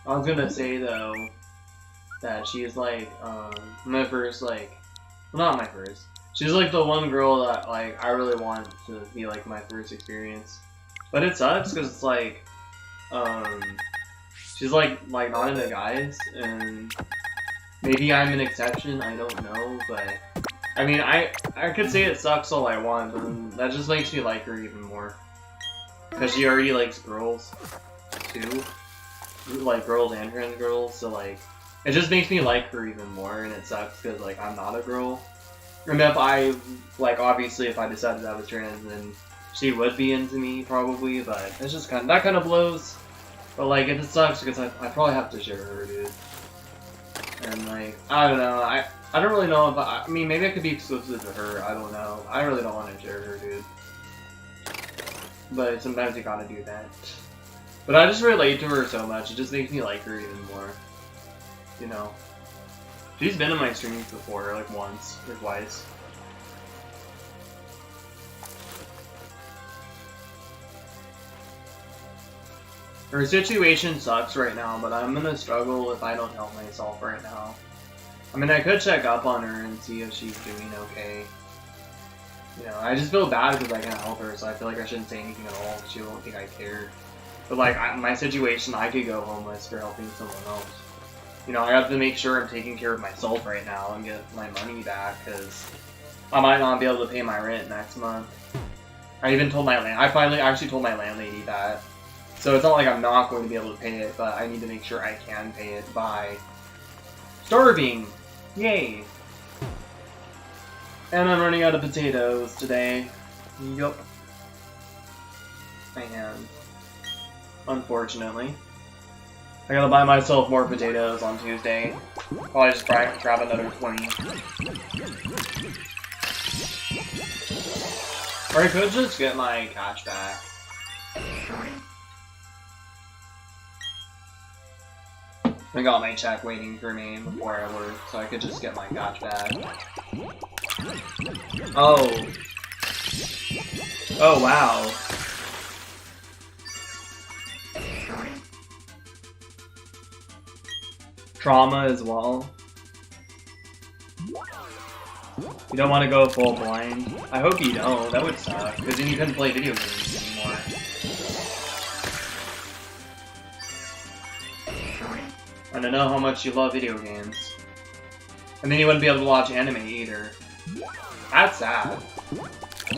I was gonna say though that she's like my first well, not my first. She's like the one girl that like I really want to be like my first experience. But it sucks because it's like she's like not into guys, and maybe I'm an exception, I don't know, but I mean I could say it sucks all I want, but that just makes me like her even more. Because she already likes girls too. Like girls and trans girls, so like it just makes me like her even more, and it sucks because like I'm not a girl. And if I obviously if I decided I was trans, then she would be into me probably, but it's just that kind of blows. But like it sucks because I probably have to share her, dude. And like I don't know, I don't really know if I mean maybe I could be exclusive to her. I don't know. I really don't want to share her, dude. But sometimes you gotta do that. But I just relate to her so much, it just makes me like her even more. You know. She's been in my streams before, like once or twice. Her situation sucks right now, but I'm gonna struggle if I don't help myself right now. I mean, I could check up on her and see if she's doing okay. You know, I just feel bad because I can't help her, so I feel like I shouldn't say anything at all, she won't think I care. But like, my situation, I could go homeless for helping someone else. You know, I have to make sure I'm taking care of myself right now and get my money back, because I might not be able to pay my rent next month. I even told I finally actually told my landlady that. So it's not like I'm not going to be able to pay it, but I need to make sure I can pay it by starving. Yay! And I'm running out of potatoes today. Yup. I am. Unfortunately. I gotta buy myself more potatoes on Tuesday. Probably just grab another 20. Or I could just get my cash back. I got my check waiting for me before I work, so I could just get my cash back. Oh. Oh, wow. Trauma as well. You don't want to go full blind? I hope you don't. That would suck, because then you couldn't play video games anymore. And I know how much you love video games. And then you wouldn't be able to watch anime either. That's sad.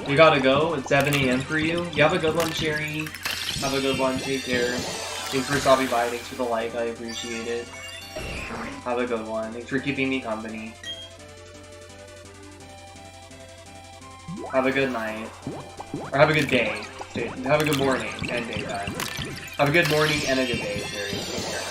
You gotta go. It's 7 AM for you. You have a good one, Sherry. Have a good one. Take care. Thanks for stopping by. Thanks for the like. I appreciate it. Have a good one. Thanks for keeping me company. Have a good night. Or have a good day. Have a good morning and daytime. Have a good morning and a good day, Sherry. Take care.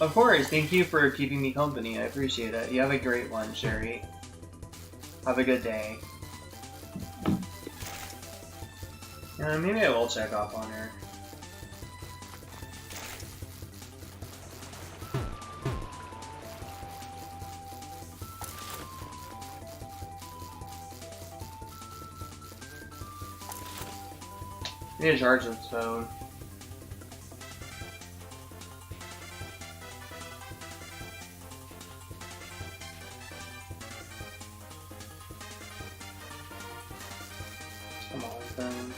Of course, thank you for keeping me company. I appreciate it. You have a great one, Sherry. Have a good day. Maybe I will check up on her. I need to charge this phone. Come on, phone.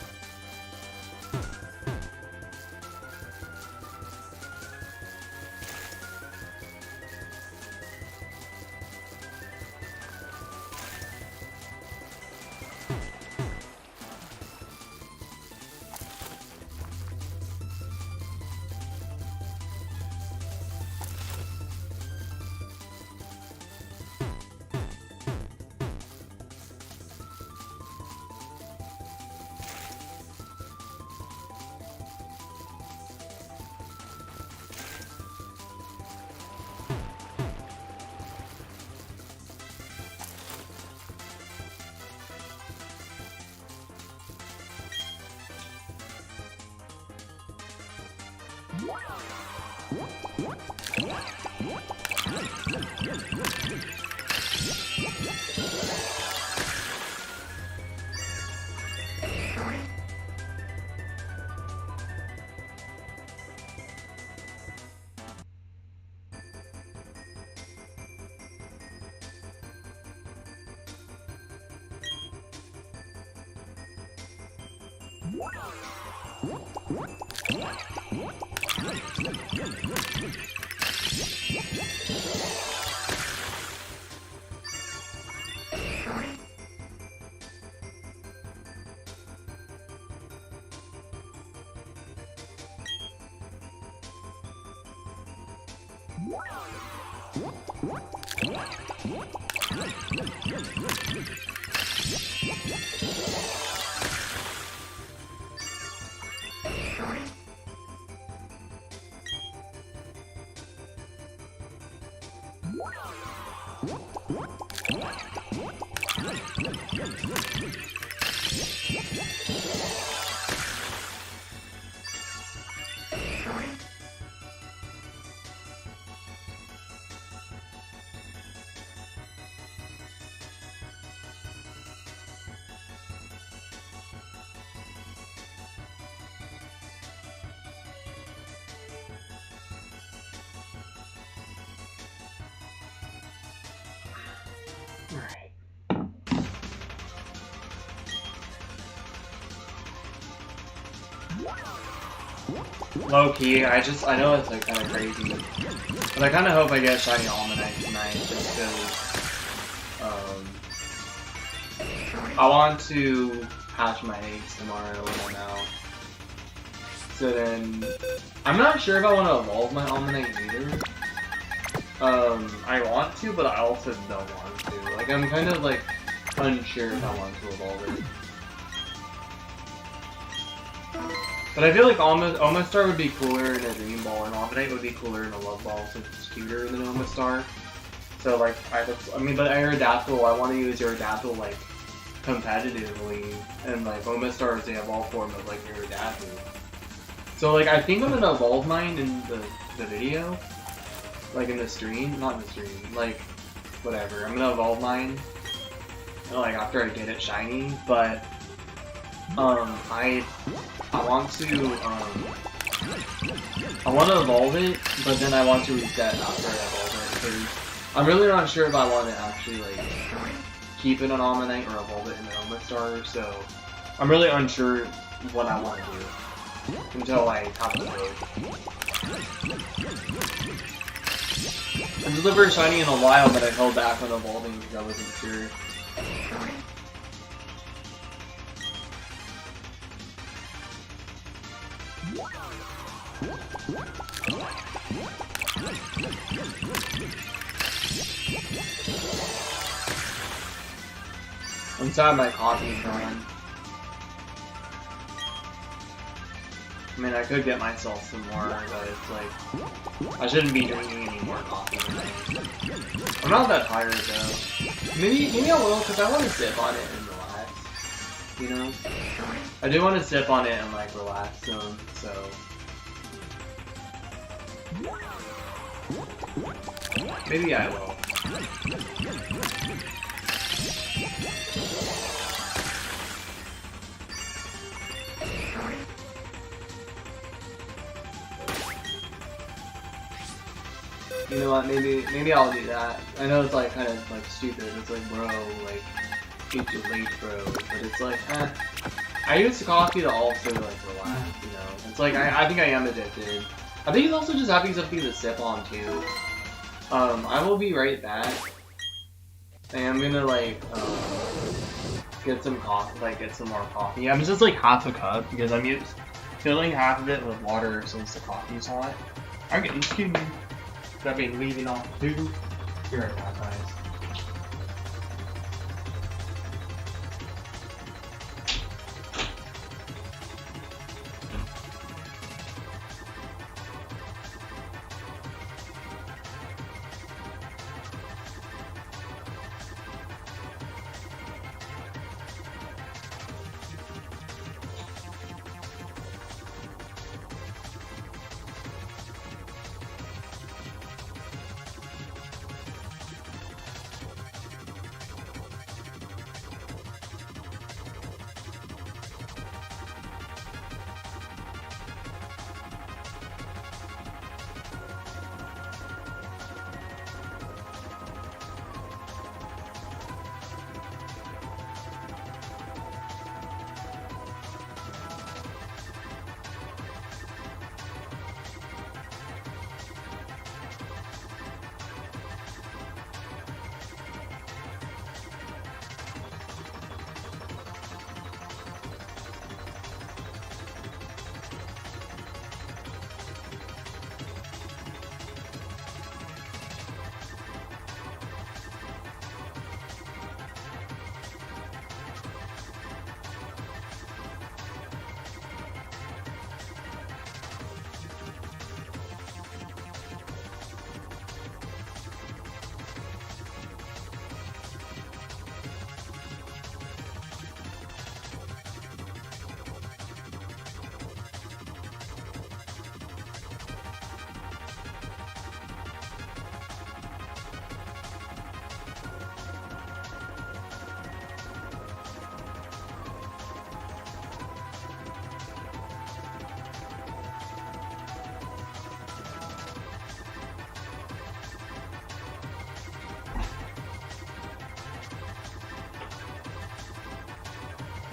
Low key, I know it's like kind of crazy, but I kind of hope I get shiny Omanyte tonight, just because I want to hatch my eggs tomorrow when I'm out. So then, I'm not sure if I want to evolve my Omanyte either. I want to, but I also don't want to. Like, I'm kind of like unsure if I want to evolve it. But I feel like Omastar would be cooler in a Dream Ball, and Omanyte would be cooler in a Love Ball since it's cuter than Omastar. So like, but Aerodactyl, I want to use Aerodactyl like competitively, and like Omastar is the evolved form of like Aerodactyl. So like, I think I'm gonna evolve mine in the video, like in the stream, not in the stream, like whatever. I'm gonna evolve mine, like after I get it shiny, but I want to evolve it, but then I want to reset after I evolve it, because I'm really not sure if I want to actually like keep it on Omanyte or evolve it in an Omastar, so I'm really unsure what I want to do until I have the mode. I delivered shiny in a while, but I held back on evolving because I wasn't sure. I'm sad my coffee's gone. I mean, I could get myself some more, but it's like, I shouldn't be drinking any more coffee tonight. I'm not that tired though. Maybe I will, because I want to sip on it and relax. You know? I do want to sip on it and like relax some, so. Maybe I will. You know what, maybe I'll do that. I know it's like kind of like stupid, it's like bro, like eat your late bro, but it's like I use coffee to also like relax, you know. It's like I think I am addicted. I think it's also just having something to sip on too. I will be right back. And I'm gonna like get some coffee, like get some more coffee. I'm just like half a cup because I'm filling half of it with water since the coffee's hot. I'm getting skinny. I've been leaving off too. Be right back, guys.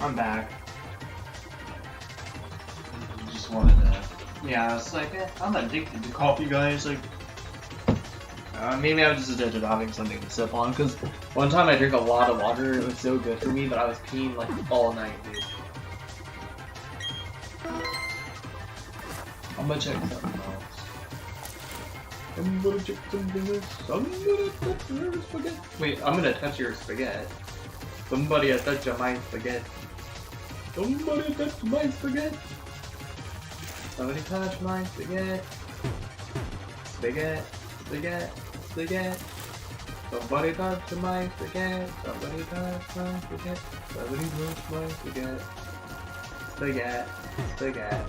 I'm back. Just wanted to Yeah, it's like, I'm addicted to coffee, guys. Like, maybe I was just addicted to having something to sip on. Because one time I drank a lot of water, it was so good for me, but I was peeing like all night, dude. I'm gonna check something else. I'm gonna check something else. I'm gonna touch your spaghetti. Wait, I'm gonna touch your spaghetti. Somebody touch my spaghetti. Somebody touch my spaghetti. Somebody touch my spaghetti. Spaghetti, spaghetti, spaghetti. Somebody touch my spaghetti. Somebody touch my spaghetti. Somebody touch my spaghetti. Spaghetti, spaghetti.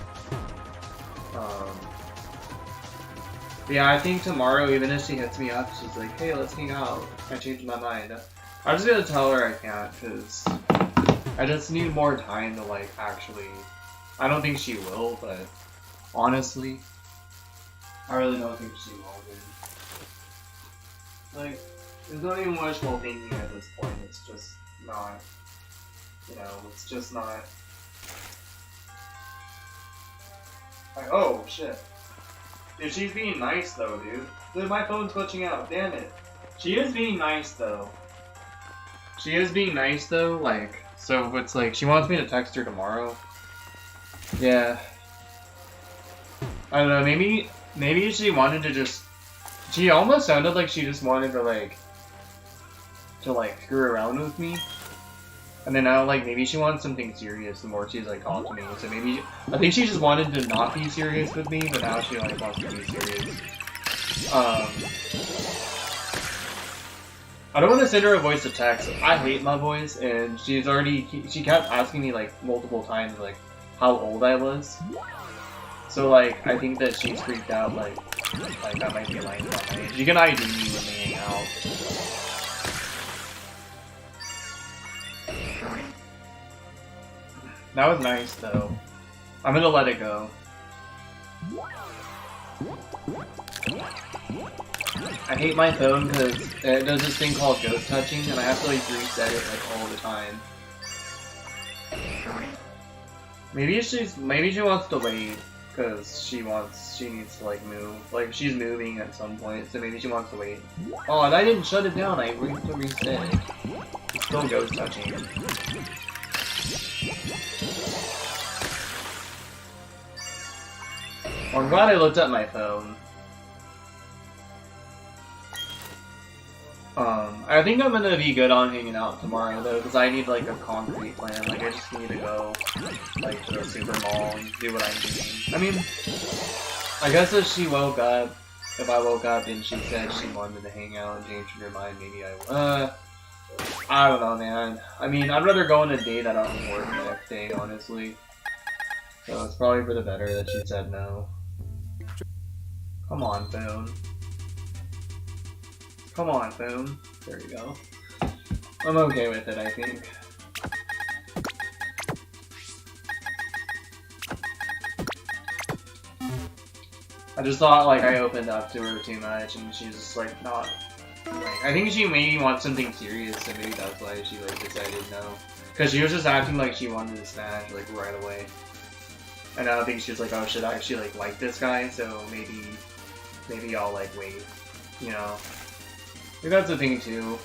Yeah, I think tomorrow, even if she hits me up, she's like, hey, let's hang out. I changed my mind. I'm just gonna tell her I can't, because I just need more time to, like, actually... I don't think she will, but honestly, I really don't think she will, dude. Like, it's not even wishful thinking at this point, it's just not, you know, it's just not... Like, oh, shit. Dude, she's being nice, though, dude. Dude, my phone's glitching out, damn it. She is being nice, though. She is being nice, though, like, so it's like, she wants me to text her tomorrow. Yeah. I don't know, maybe she wanted to just... She almost sounded like she just wanted to, like, screw around with me. And then now, like, maybe she wants something serious the more she's, like, talked to me. So maybe, I think she just wanted to not be serious with me, but now she, like, wants to be serious. I don't want to send her a voice to text. I hate my voice, and she kept asking me, like, multiple times, like, how old I was. So, like, I think that she's freaked out, like I might be lying about my age. You can ID me when we hang out. That was nice, though. I'm gonna let it go. I hate my phone because it does this thing called ghost touching, and I have to, like, reset it, like, all the time. Maybe she wants to wait, because she needs to, like, move. Like, she's moving at some point, so maybe she wants to wait. Oh, and I didn't shut it down, I have to reset it. It's still ghost touching. Well, I'm glad I looked at my phone. I think I'm gonna be good on hanging out tomorrow, though, because I need, like, a concrete plan. Like, I just need to go, like, to the super mall and do what I'm doing. I mean, I guess if I woke up and she said she wanted to hang out and change her mind, maybe I don't know, man. I mean, I'd rather go on a date that I don't work the next day, honestly. So it's probably for the better that she said no. Come on, phone. Come on, phone. There you go. I'm okay with it, I think. I just thought, like, I opened up to her too much, and she's just, like, not... Like, I think she maybe wants something serious, so maybe that's why she, like, decided no. Because she was just acting like she wanted to smash, like, right away. And I don't think she's like, oh, should I actually, like this guy? So maybe I'll, like, wait, you know? I think that's the thing, too.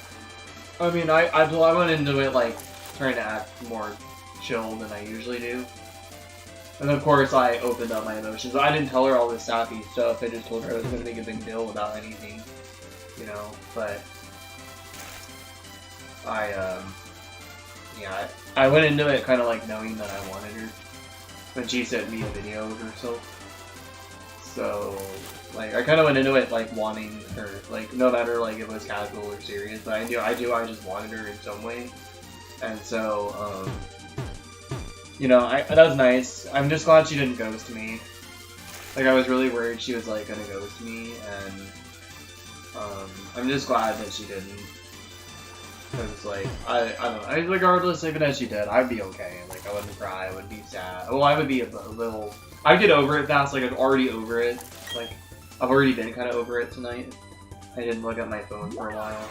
I mean, I went into it, like, trying to act more chill than I usually do. And of course, I opened up my emotions. I didn't tell her all this sappy stuff, I just told her I was gonna make a big deal without anything, you know? But, yeah, I went into it kind of, like, knowing that I wanted her. When she sent me a video of herself. So, like, I kind of went into it, like, wanting her, like, no matter, like, if it was casual or serious, but I just wanted her in some way. And so, you know, that was nice. I'm just glad she didn't ghost me. Like, I was really worried she was, like, gonna ghost me, and, I'm just glad that she didn't. Because, like, I don't know, regardless, even if she did, I'd be okay. Like, I wouldn't cry, I wouldn't be sad. Well, I would be a little... I'd get over it fast, like, I'm already over it. Like, I've already been kind of over it tonight. I didn't look at my phone for a while.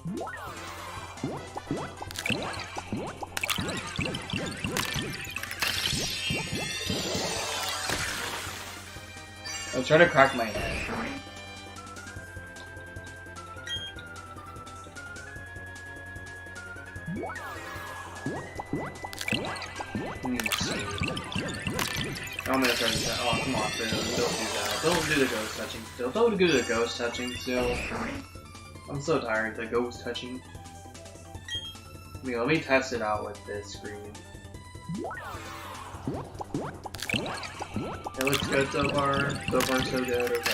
I was trying to crack my head. I'm gonna try to. Oh, come on, Phil. Don't do that. Don't do the ghost touching still. Don't do the ghost touching still. I'm so tired of the ghost touching. I mean, let me test it out with this screen. It looks good so far. So far, so good. Okay.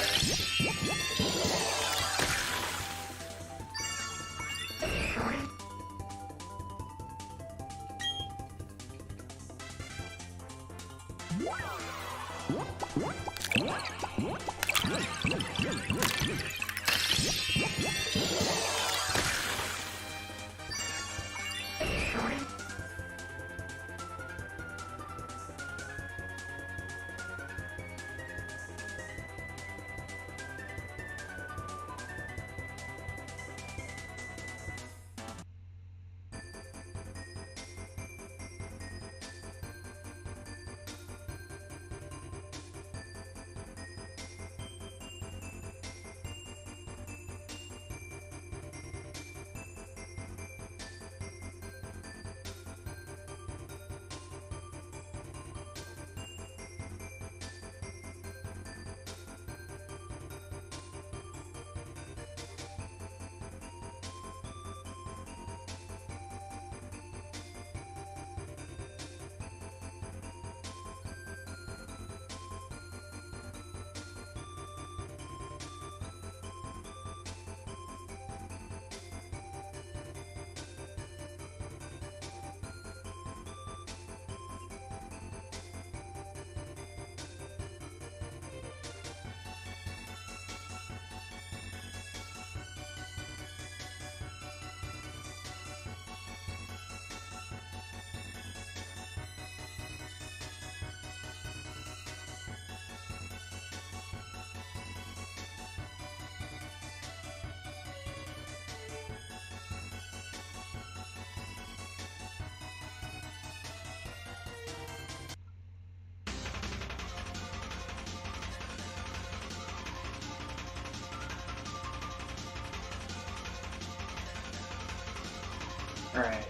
Alright.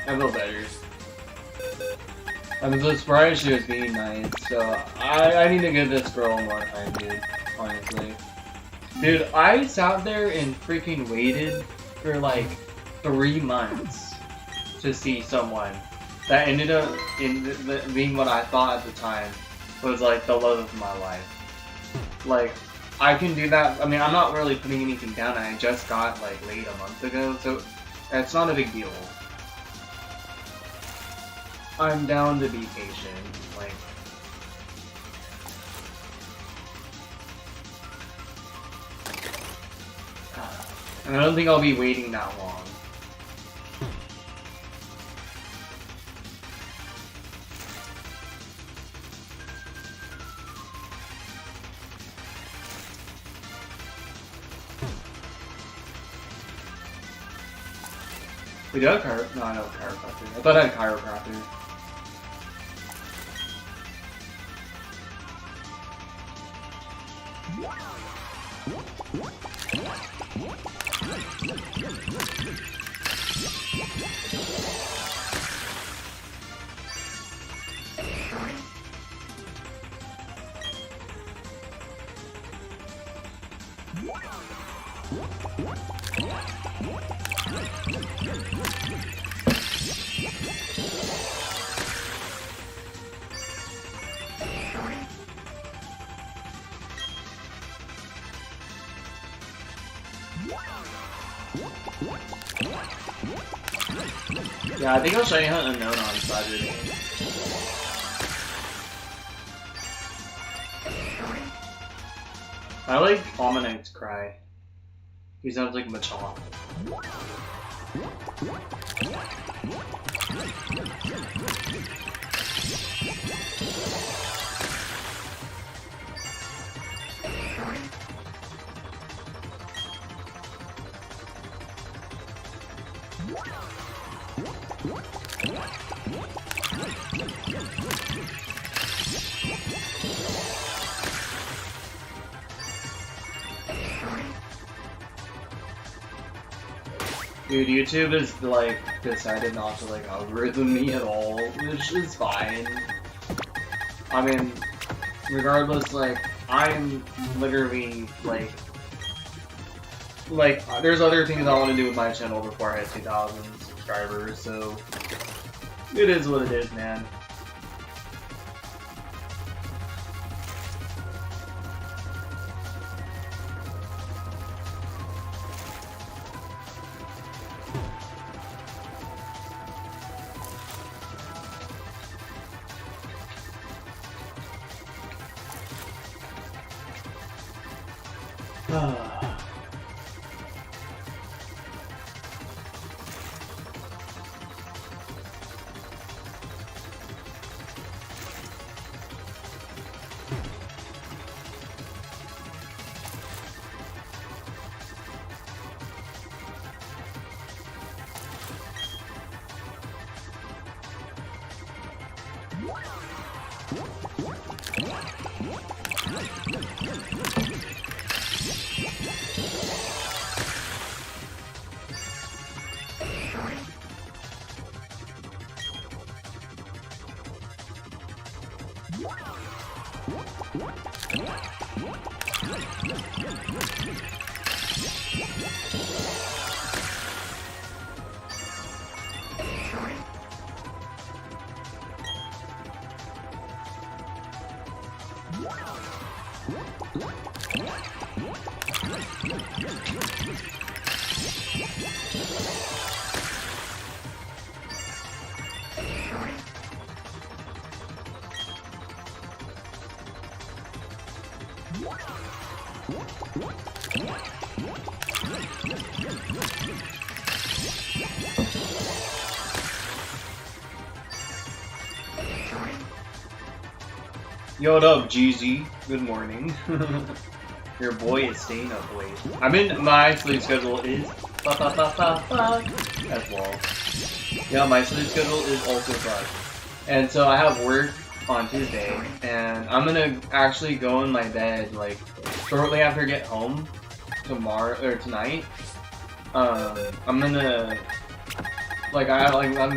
I feel better. I was surprised she was being nice, so I need to give this girl more time, dude. Honestly. Dude, I sat there and freaking waited for like 3 months to see someone that ended up being what I thought at the time was like the love of my life. Like, I can do that. I mean, I'm not really putting anything down. I just got like laid a month ago, so it's not a big deal. I'm down to be patient, like... And I don't think I'll be waiting that long. We do have chiropractor. No, I know chiropractor. I thought I had chiropractor. Yeah, I think I'll Shiny Hunt Unknown on Saturday. I like Omanyte's cry. He sounds like Machop. Dude, YouTube is like decided not to like algorithm me at all, which is fine. I mean, regardless, like I'm literally like there's other things I want to do with my channel before I hit 2,000 subscribers, so it is what it is, man. Yo, what up, GZ? Good morning. Your boy is staying up late. My sleep schedule is as well. Yeah, my sleep schedule is also fucked. And so I have work on Tuesday, and I'm gonna actually go in my bed like shortly after I get home tomorrow or tonight. I'm gonna I'm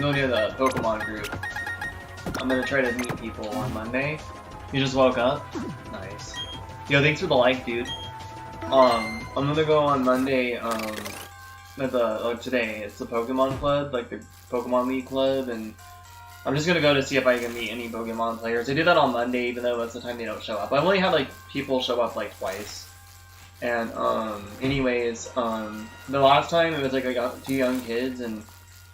going to the Pokemon group. I'm gonna try to meet people on Monday. You just woke up? Nice. Yo, thanks for the like, dude. I'm gonna go on Monday, today, it's the Pokemon Club, like the Pokemon League Club, and I'm just gonna go to see if I can meet any Pokemon players. I do that on Monday, even though most of the time they don't show up. I've only had, like, people show up, like, twice. And, anyways, the last time it was, like, I got 2 young kids, and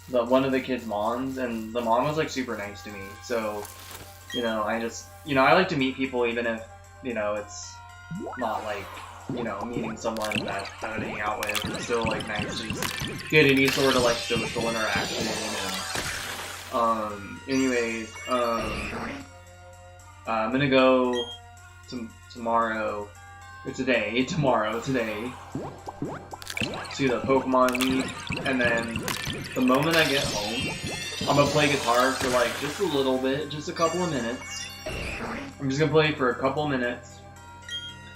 one of the kids' moms, and the mom was, like, super nice to me, so, you know, I like to meet people even if, you know, it's not like, you know, meeting someone that I would hang out with. It's still, like, nice to just get any sort of, like, social interaction, and, anyways, I'm gonna go tomorrow to the Pokemon League, and then the moment I get home, I'm gonna play guitar for, like, just a little bit, just a couple of minutes. I'm just gonna play for a couple minutes,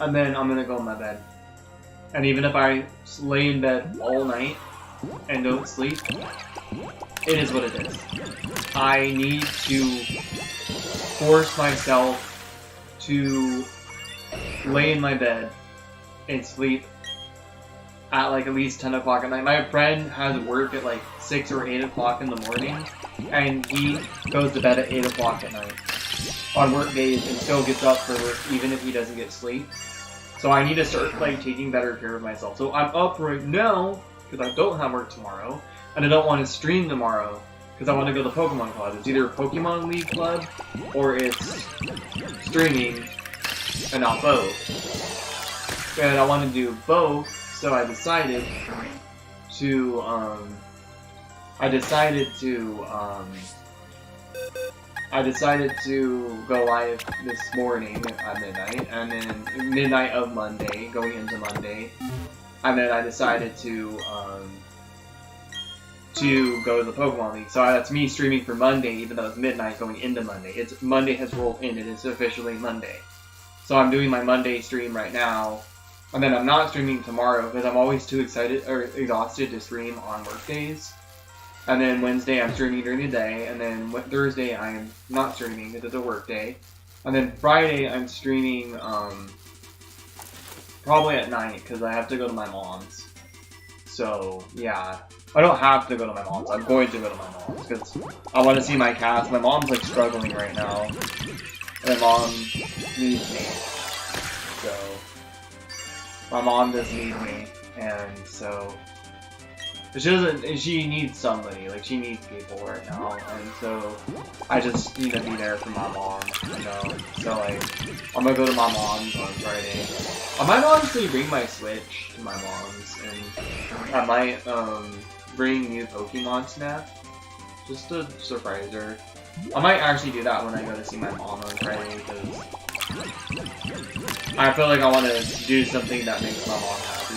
and then I'm gonna go in my bed. And even if I lay in bed all night and don't sleep, it is what it is. I need to force myself to lay in my bed and sleep at like at least 10 o'clock at night. My friend has work at like 6 or 8 o'clock in the morning, and he goes to bed at 8 o'clock at night on work days and still gets up for work even if he doesn't get sleep. So I need to start like taking better care of myself. So I'm up right now because I don't have work tomorrow, and I don't want to stream tomorrow because I want to go to the Pokemon Club. It's either Pokemon League Club or it's streaming, and not both. And I want to do both, so I decided to go live this morning at midnight, and then midnight of Monday, going into Monday, and then I decided to go to the Pokemon League. So that's me streaming for Monday, even though it's midnight going into Monday. It's Monday has rolled in, and it's officially Monday. So I'm doing my Monday stream right now, and then I'm not streaming tomorrow because I'm always too exhausted to stream on work days. And then Wednesday I'm streaming during the day, and then Thursday I'm not streaming because it's a work day. And then Friday I'm streaming probably at night because I have to go to my mom's. So yeah, I don't have to go to my mom's. I'm going to go to my mom's because I want to see my cats. My mom's like struggling right now. And my mom needs me. So my mom does need me, and so she needs somebody, like she needs people right now, and so I just need to be there for my mom, you know. So like I'm gonna go to my mom's on Friday. I might honestly bring my Switch to my mom's, and I might bring new Pokemon Snap just to surprise her. I might actually do that when I go to see my mom on Friday, because I feel like I want to do something that makes my mom happy.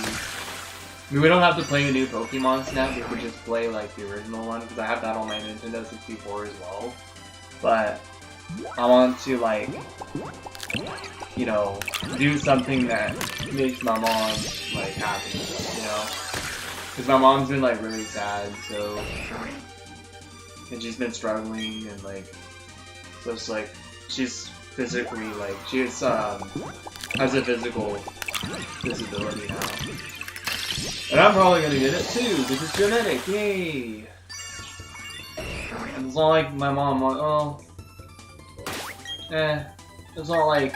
I mean, we don't have to play a new Pokemon Snap, we could just play like the original one, because I have that on my Nintendo 64 as well. But I want to, like, you know, do something that makes my mom like happy, you know? Because my mom's been like really sad, so, and she's been struggling, and like, so it's like, she's physically, like, she has a physical disability now. And I'm probably gonna get it too, because it's genetic, yay! And it's not like my mom, it's not like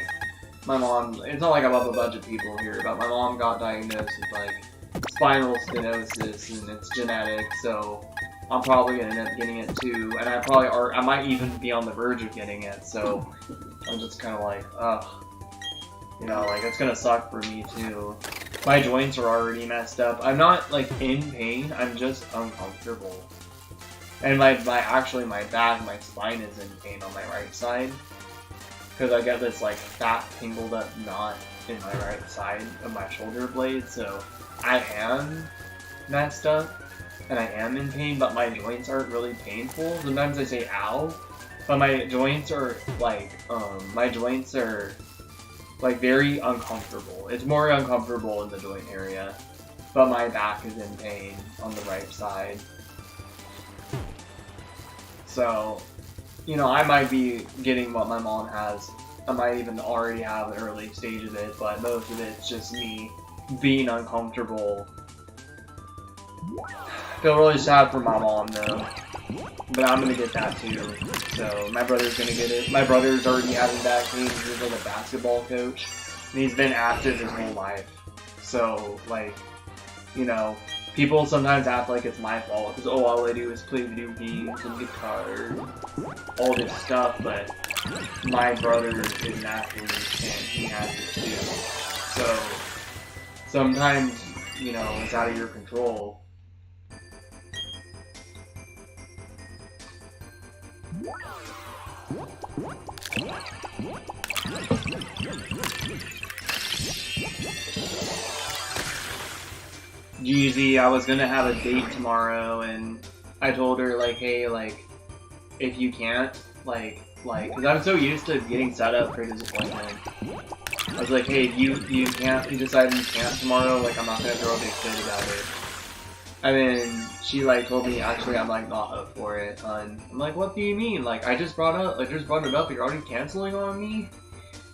my mom, it's not like above a bunch of people here, but my mom got diagnosed with like spinal stenosis, and it's genetic, so I'm probably gonna end up getting it too, and I might even be on the verge of getting it, so I'm just kind of like, ugh. You know, like, it's gonna suck for me too. My joints are already messed up. I'm not, like, in pain, I'm just uncomfortable. And my back, my spine is in pain on my right side. Because I got this, like, fat, tangled up knot in my right side of my shoulder blade, so I am messed up, and I am in pain, but my joints aren't really painful. Sometimes I say ow, but my joints are, like, very uncomfortable. It's more uncomfortable in the joint area, but my back is in pain on the right side. So, you know, I might be getting what my mom has. I might even already have the early stage of it, but most of it's just me being uncomfortable. I feel really sad for my mom though, but I'm gonna get that too. So my brother's gonna get it. My brother's already having back pain. He's like a basketball coach, and he's been active his whole life. So like, you know, people sometimes act like it's my fault because all I do is play video games and guitar, all this stuff. But my brother is an athlete and he has it too. So sometimes, you know, it's out of your control. Jeezy, I was gonna have a date tomorrow, and I told her, like, hey, like, if you can't, like, because I'm so used to getting set up for disappointment. I was like, hey, you decide you can't tomorrow, like, I'm not gonna throw a big fit about it. And then she, like, told me, actually, I'm, like, not up for it. And I'm like, what do you mean? Like, I just brought it up, you're already canceling on me?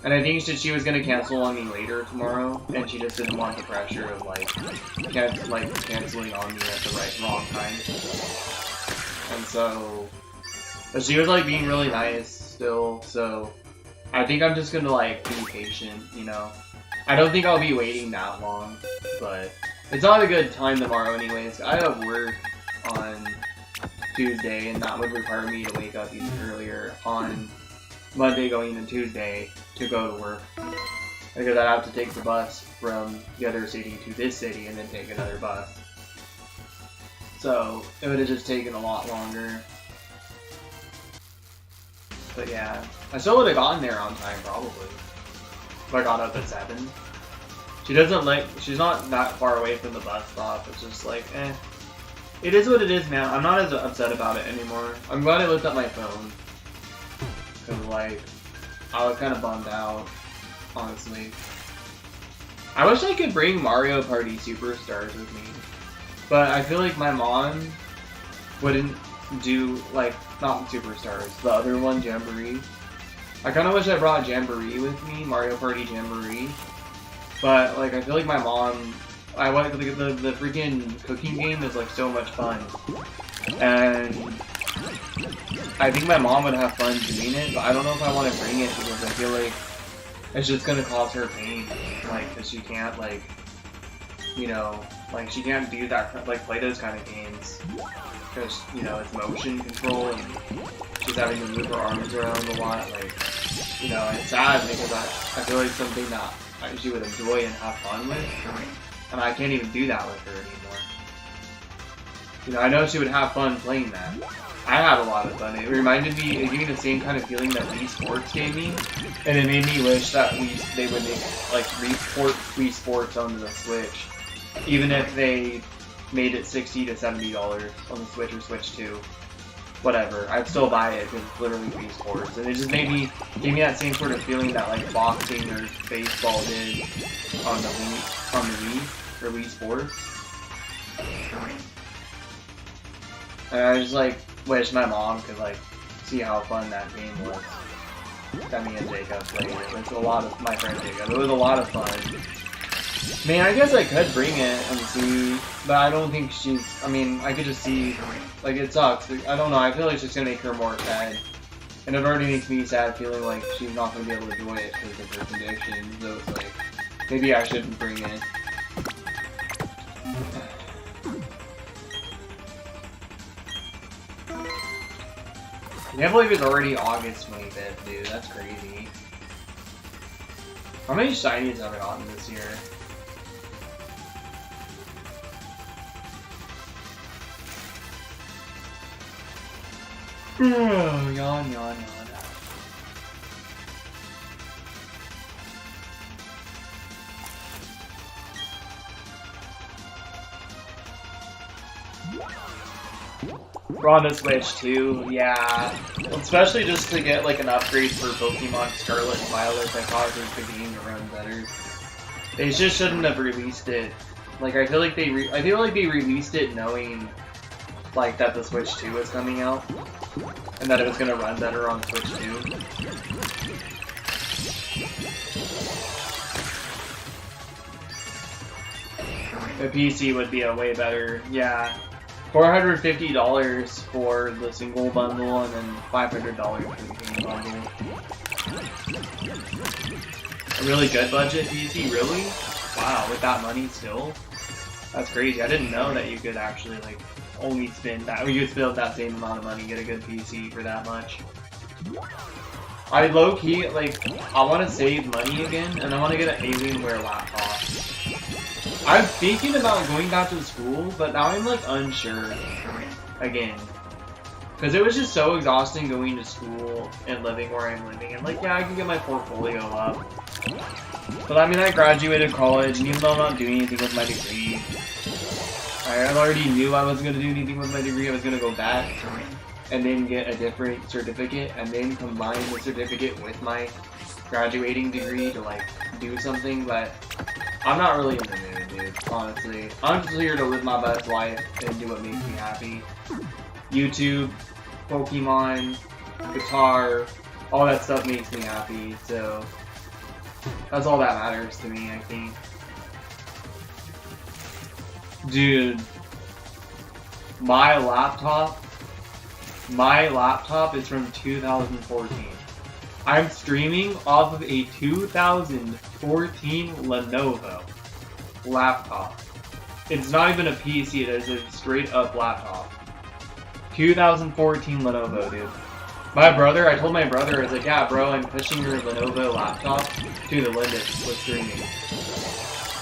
And I think she was gonna cancel on me later tomorrow, and she just didn't want the pressure of, like, canceling on me at the wrong time. And so, but she was, like, being really nice still, so I think I'm just gonna, like, be patient, you know? I don't think I'll be waiting that long, but it's not a good time tomorrow anyways. I have work on Tuesday, and that would require me to wake up even earlier on Monday going into Tuesday to go to work. Because I'd have to take the bus from the other city to this city and then take another bus. So it would have just taken a lot longer. But yeah, I still would have gotten there on time probably. If I got up at 7. She's not that far away from the bus stop. It's just like, eh. It is what it is, man. I'm not as upset about it anymore. I'm glad I looked at my phone. Cause like, I was kind of bummed out, honestly. I wish I could bring Mario Party Superstars with me. But I feel like my mom wouldn't do, like, not Superstars, the other one, Jamboree. I kind of wish I brought Jamboree with me, Mario Party Jamboree. But, like, I feel like my mom, the freaking cooking game is, like, so much fun. And I think my mom would have fun doing it, but I don't know if I want to bring it because I feel like it's just going to cause her pain. Like, because she can't, like, you know, like, she can't do that, like, play those kind of games. Because, you know, it's motion control and she's having to move her arms around a lot. Like, you know, and it's sad because I feel like something that she would enjoy and have fun with. And I can't even do that with her anymore. You know, I know she would have fun playing that. I had a lot of fun. It reminded me, it gave me the same kind of feeling that Wii Sports gave me. And it made me wish that they would make, like, report Wii Sports onto the Switch. Even if they made it $60 to $70 on the Switch or Switch 2. Whatever, I'd still buy it because it's literally Wii Sports. And it just gave me that same sort of feeling that like boxing or baseball did on the Wii, or Wii Sports. And I just like wish my mom could like see how fun that game was. That me and Jacob played it. It's a lot of my friend Jacob. It was a lot of fun. Man, I guess I could bring it and see, but I don't think I mean, I could just see, like, it sucks. I don't know, I feel like it's just gonna make her more sad. And it already makes me sad feeling like she's not gonna be able to enjoy it because of her condition, so it's like, maybe I shouldn't bring it. I can't believe it's already August 25th, dude, that's crazy. How many shinies have I gotten this year? Yawn. We're on the Switch too, yeah. Especially just to get like an upgrade for Pokemon Scarlet and Violet that causes the game to run better. They just shouldn't have released it. Like I feel like they released it knowing like that the Switch 2 was coming out and that it was gonna run better on Switch 2. The PC would be a way better, yeah. $450 for the single bundle and then $500 for the game bundle. A really good budget PC, really? Wow, with that money still? That's crazy. I didn't know that you could actually like only spend that, or you could spend that same amount of money and get a good PC for that much. I low-key, like, I want to save money again, and I want to get an Alienware laptop. I'm thinking about going back to school, but now I'm, like, unsure again. Because it was just so exhausting going to school and living where I'm living. And, like, yeah, I can get my portfolio up. But, I mean, I graduated college, and even though I'm not doing anything with my degree, I already knew I wasn't going to do anything with my degree. I was going to go back and then get a different certificate and then combine the certificate with my graduating degree to like do something, but I'm not really in the mood, dude, honestly. I'm just here to live my best life and do what makes me happy. YouTube, Pokemon, guitar, all that stuff makes me happy, so that's all that matters to me, I think. Dude, my laptop is from 2014. I'm streaming off of a 2014 Lenovo laptop. It's not even a PC, it is a straight up laptop. 2014 Lenovo, dude. I told my brother, I was like, yeah, bro, I'm pushing your Lenovo laptop to the limit with streaming.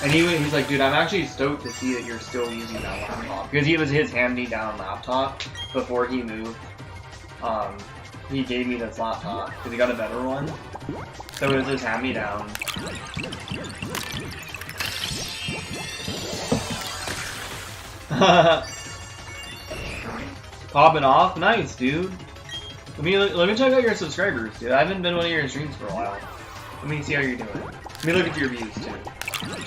And he's like, dude, I'm actually stoked to see that you're still using that laptop. Because it was his hand-me-down laptop before he moved. He gave me this laptop because he got a better one. So it was his hand-me-down. Popping off? Nice, dude. Let me check out your subscribers, dude. I haven't been one of your streams for a while. Let me see how you're doing. Let me look at your views, too.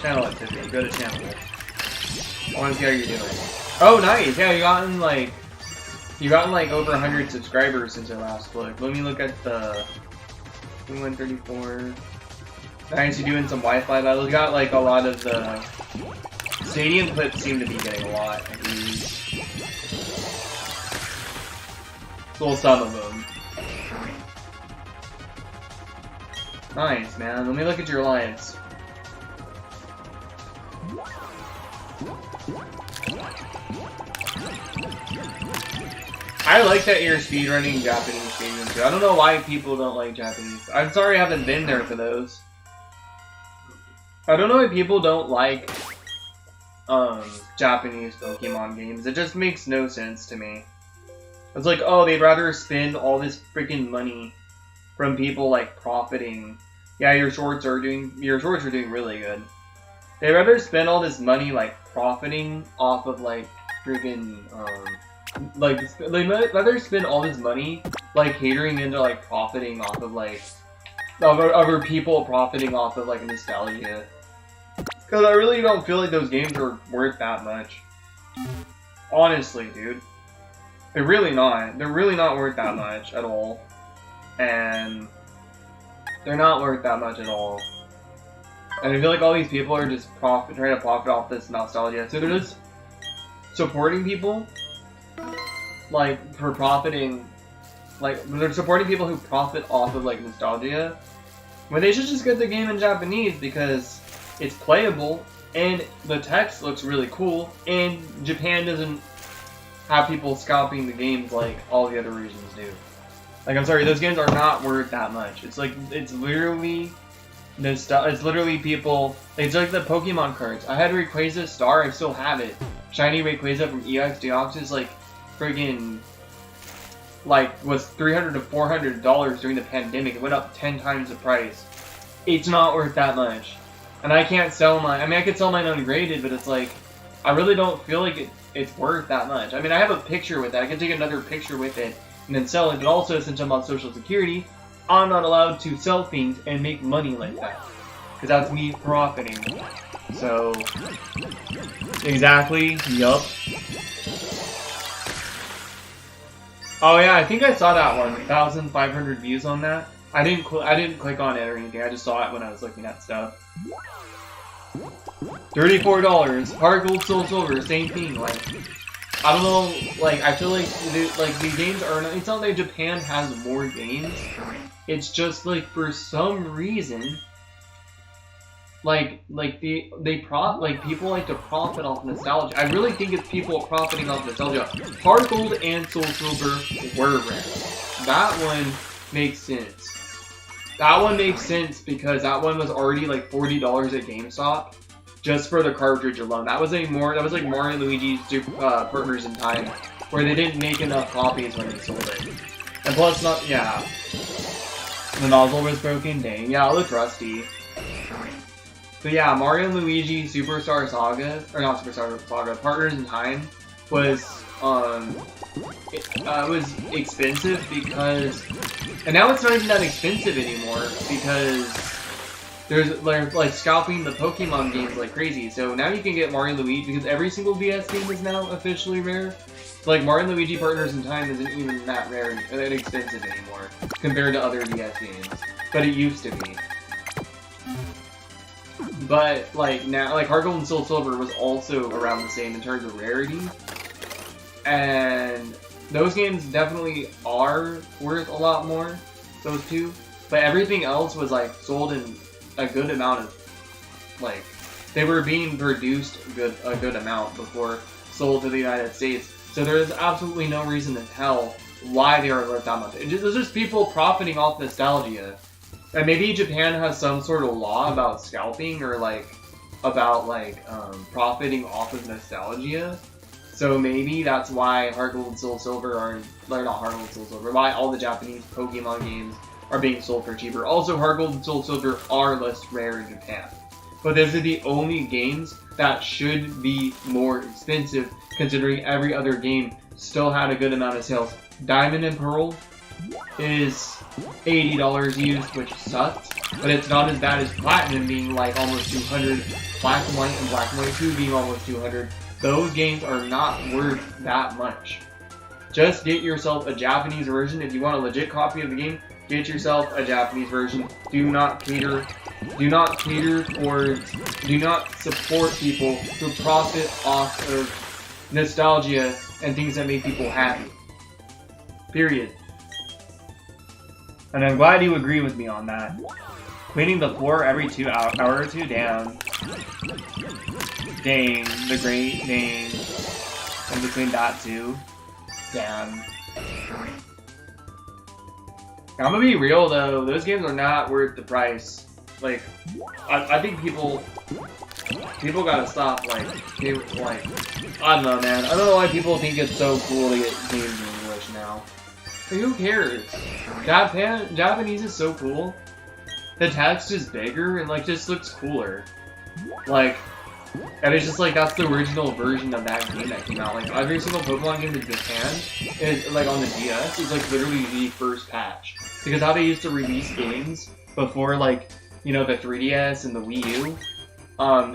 Channel activity. Go to channel. I want to see how you're doing. Oh, nice! Yeah, you gotten like over 100 subscribers since I last looked. Let me look at the 2134. Nice, you're doing some Wi-Fi battles. You got like a lot of the stadium clips seem to be getting a lot of views. Well, some of them. Nice, man. Let me look at your alliance. I like that you're speedrunning Japanese stadiums too. I don't know why people don't like Japanese. I'm sorry I haven't been there for those. I don't know why people don't like Japanese Pokemon games. It just makes no sense to me. It's like, oh, they'd rather spend all this freaking money from people like profiting. Yeah, your shorts are doing really good. They'd rather spend all this money like profiting off of like freaking like they'd rather spend all this money like catering into like profiting off of like other people profiting off of like nostalgia. Because I really don't feel like those games are worth that much. Honestly, dude. They're really not. They're really not worth that much at all. And they're not worth that much at all. And I feel like all these people are just trying to profit off this nostalgia. So they're just supporting people, like, for profiting, like, they're supporting people who profit off of, like, nostalgia. When they should just get the game in Japanese because it's playable, and the text looks really cool, and Japan doesn't have people scalping the games like all the other regions do. Like, I'm sorry, those games are not worth that much. It's like, it's literally people, it's like the Pokemon cards. I had Rayquaza Star, I still have it. Shiny Rayquaza from EX Deoxys, like, friggin', like, was $300 to $400 during the pandemic. It went up 10 times the price. It's not worth that much. And I can't sell mine. I mean, I could sell mine ungraded, but it's like, I really don't feel like it's worth that much. I mean, I have a picture with it. I can take another picture with it and then sell it. But also, since I'm on Social Security, I'm not allowed to sell things and make money like that. Because that's me profiting. So, exactly, yup. Oh yeah, I think I saw that one. 1,500 views on that. I didn't click on it or anything. I just saw it when I was looking at stuff. $34. Heart Gold, Soul Silver, same thing. Like, I don't know. Like, I feel like the games are. It's not like Japan has more games. It's just like for some reason, people like to profit off nostalgia. I really think it's people profiting off nostalgia. Heart Gold and Soul Silver were rare. That one makes sense. That one makes sense because that one was already like $40 at GameStop just for the cartridge alone. That was like Mario and Luigi's Partners in Time, where they didn't make enough copies when they sold it. And plus, the nozzle was broken. Dang, yeah, it looked rusty. But yeah, Mario and Luigi Superstar Saga, or not Superstar Saga, Partners in Time was it was expensive because, and now it's not even that expensive anymore because there's like scalping the Pokemon games like crazy. So now you can get Mario and Luigi because every single DS game is now officially rare. Like Mario and Luigi Partners in Time isn't even that rare and that expensive anymore compared to other DS games, but it used to be. But like now, like Heart Gold and Soul Silver was also around the same in terms of rarity. And those games definitely are worth a lot more, those two. But everything else was like sold in a good amount of, like, they were being produced a good amount before sold to the United States. So there is absolutely no reason to tell why they are worth that much. There's just people profiting off nostalgia. And maybe Japan has some sort of law about scalping or like about like profiting off of nostalgia. So maybe that's why Heart Gold and Soul Silver are, or not Heart Gold and Soul Silver, why all the Japanese Pokemon games are being sold for cheaper. Also, Heart Gold and Soul Silver are less rare in Japan. But those are the only games that should be more expensive, considering every other game still had a good amount of sales. Diamond and Pearl is $80 used, which sucks, but it's not as bad as Platinum being like almost 200, Black and White and Black and White 2 being almost 200. Those games are not worth that much. Just get yourself a Japanese version. If you want a legit copy of the game, get yourself a Japanese version. Do not support people who profit off of nostalgia and things that make people happy. Period. And I'm glad you agree with me on that. Cleaning the floor every hour or two down. Dang, the great dang. In between that too. Damn. I'm gonna be real though, those games are not worth the price. Like, I think people gotta stop, like, I don't know, man. I don't know why people think it's so cool to get games in English now. Like, who cares? Japanese is so cool. The text is bigger and, like, just looks cooler. Like, and it's just like, that's the original version of that game that came out. Like, every single Pokemon game in Japan is, like, on the DS, is, like, literally the first patch. Because how they used to release games before, like, you know, the 3DS and the Wii U,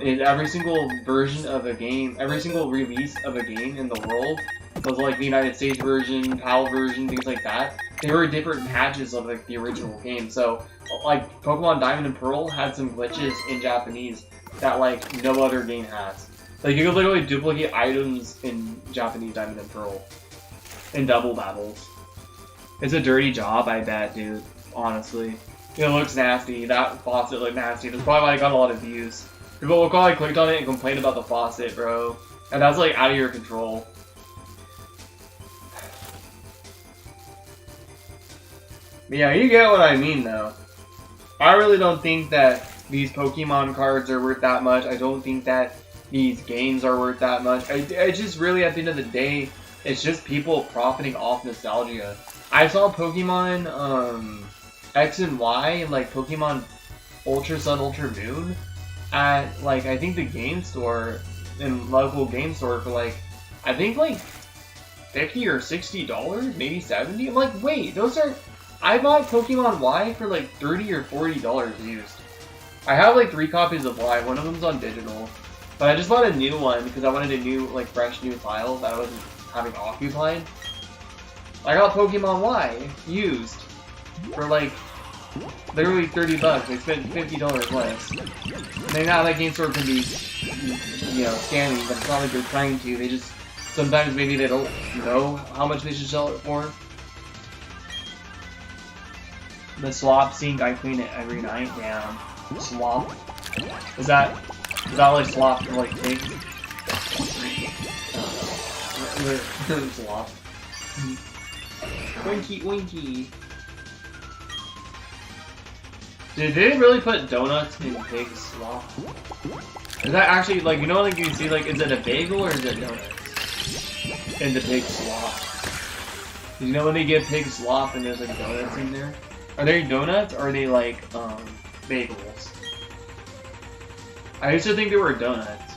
in every single version of a game, every single release of a game in the world was, like, the United States version, PAL version, things like that. They were different patches of, like, the original game. So, like, Pokemon Diamond and Pearl had some glitches in Japanese that, like, no other game has. Like, you could literally duplicate items in Japanese Diamond and Pearl in double battles. It's a dirty job, I bet, dude. Honestly. It looks nasty. That faucet looked nasty. That's probably why I got a lot of views. People will probably clicked on it and complain about the faucet, bro. And that's, like, out of your control. But yeah, you get what I mean, though. I really don't think that these Pokemon cards are worth that much. I don't think that these games are worth that much. I just really, at the end of the day, it's just people profiting off nostalgia. I saw Pokemon X and Y and, like, Pokemon Ultra Sun, Ultra Moon at, like, I think the game store, in local game store for, like, I think, like, $50 or $60, maybe $70. I'm like, wait, those are... I bought Pokemon Y for, like, $30 or $40 used. I have, like, 3 copies of Y. One of them's on digital. But I just bought a new one because I wanted a new, like, fresh new file that I wasn't having occupied. I got Pokemon Y used for, like, literally $30. I spent $50 less. And now that game store can be, you know, scamming, but it's not like they're trying to. They just, sometimes maybe they don't know how much they should sell it for. The slop sink, I clean it every night. Damn. Slop. Is that like slop for, like, pigs? Slop. Winky, winky. Did they really put donuts in pig slop? Is that actually, like, you know, like, you can see, like, is it a bagel or is it donuts? In the pig slop. You know when they get pig slop and there's, like, donuts in there? Are they donuts or are they, like, bagels? I used to think they were donuts.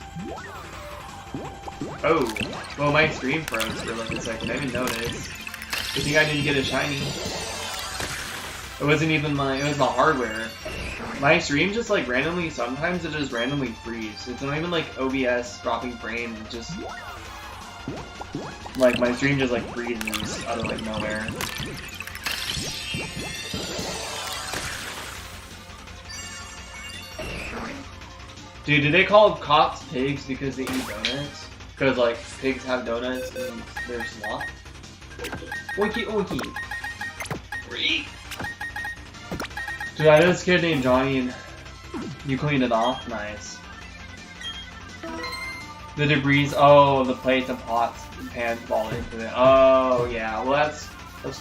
Oh, well, my stream froze for, like, a second. I didn't notice. I think I didn't get a shiny. It wasn't even it was my hardware. My stream just, like, randomly, sometimes it just randomly freezes. It's not even, like, OBS dropping frames, it's just, like, my stream just, like, freezes out of, like, nowhere. Dude, do they call cops pigs because they eat donuts? Because, like, pigs have donuts in their slop? Oinky oinky. Dude, I know this kid named Johnny and you cleaned it off. Nice. The debris, oh, the plates and pots and pans fall into it. Oh, yeah, well that's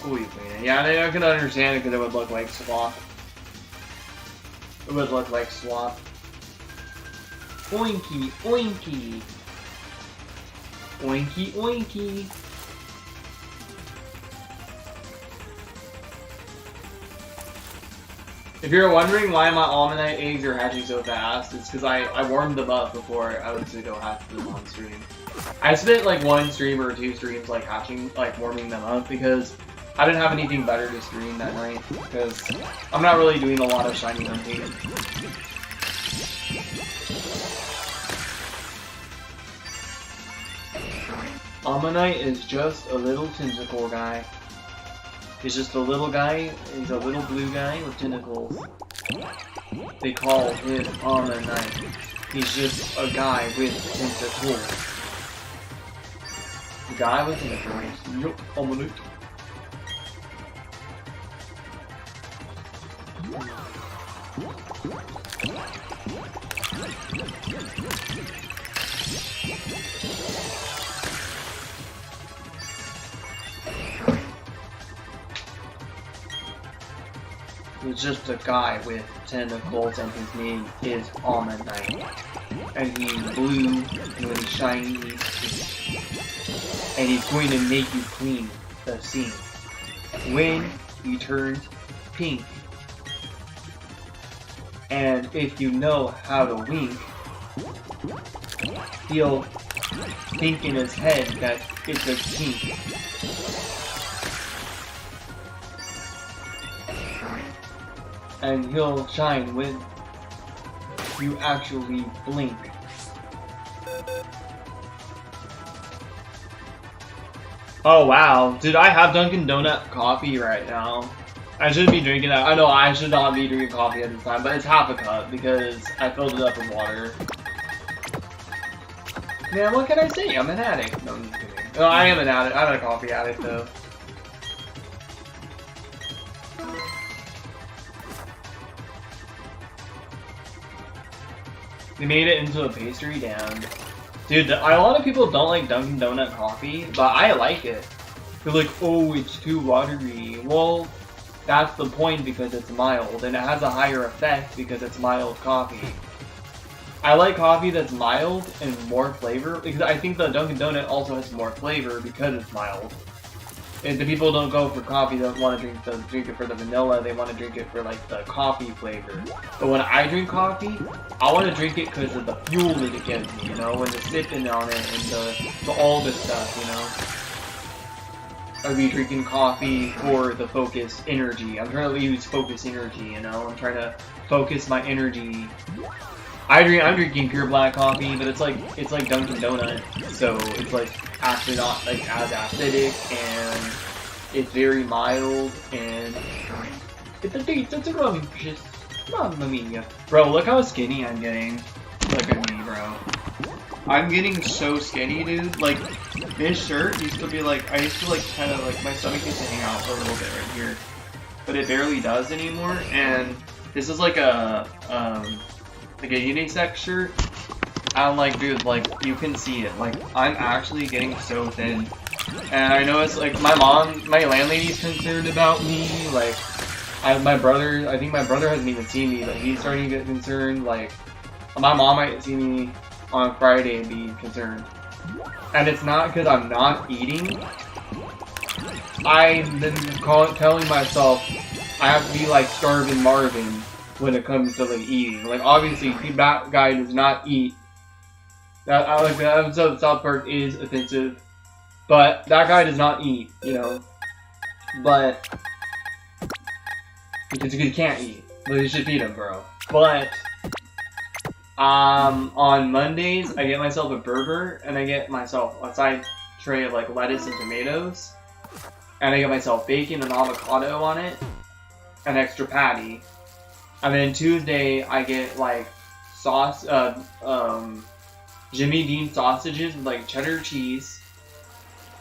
cool you clean it. Yeah, I can understand it because it would look like slop. It would look like slop. Oinky, oinky. Oinky, oinky. If you're wondering why my Omanyte eggs are hatching so fast, it's because I warmed them up before I was to go hatch them on stream. I spent like 1 stream or 2 streams like hatching, like warming them up because I didn't have anything better to stream that night because I'm not really doing a lot of shiny hunting. Omanyte is just a little tentacle guy. He's just a little guy, he's a little blue guy with tentacles. They call him Omanyte. He's just a guy with tentacles. A guy with tentacles. Yup, Omanyte. He's just a guy with tentacles and his name is Omanyte. And he's blue and when he's shiny and he's going to make you clean the scene. When he turns pink. And if you know how to wink, he'll think in his head that it's a kink. And he'll shine when you actually blink. Oh wow, dude, I have Dunkin' Donut coffee right now. I shouldn't be drinking that. I know I should not be drinking coffee at this time, but it's half a cup because I filled it up with water. Man, what can I say? I'm an addict. No, I'm just kidding. No, I am an addict. I'm a coffee addict though. They made it into a pastry, damn. Dude, a lot of people don't like Dunkin' Donut coffee, but I like it. They're like, oh, it's too watery. Well, that's the point because it's mild, and it has a higher effect because it's mild coffee. I like coffee that's mild and more flavor, because I think the Dunkin' Donut also has more flavor because it's mild. And the people don't go for coffee, they don't want to drink it for the vanilla, they want to drink it for like the coffee flavor. But when I drink coffee, I want to drink it because of the fuel that it gives me, you know, when the sipping on it and all the stuff, you know. I'd be drinking coffee for the focus energy. I'm trying to use focus energy, you know, I'm trying to focus my energy. I'm drinking pure black coffee, but it's like Dunkin' Donut, so it's like actually not like as acidic, and it's very mild, and it's a delicious. Mamma mia. Bro, look how skinny I'm getting. Look at me, bro. I'm getting so skinny, dude. Like, this shirt used to be like, I used to like kind of like, my stomach used to hang out a little bit right here, but it barely does anymore, and this is like a unisex shirt. I'm like, dude, like, you can see it. Like, I'm actually getting so thin. And I know it's like, my landlady's concerned about me. Like, I think my brother hasn't even seen me, but he's starting to get concerned. Like, my mom might see me on Friday and be concerned. And it's not because I'm not eating. I've been telling myself I have to be like Starvin' Marvin when it comes to like eating. Like, obviously that guy does not eat. That episode of South Park is offensive, but that guy does not eat, you know. But because he can't eat, but you should feed him, bro. But on Mondays I get myself a burger and I get myself a side tray of like lettuce and tomatoes, and I get myself bacon and avocado on it, an extra patty. And then Tuesday, I get, like, Jimmy Dean sausages with, like, cheddar cheese.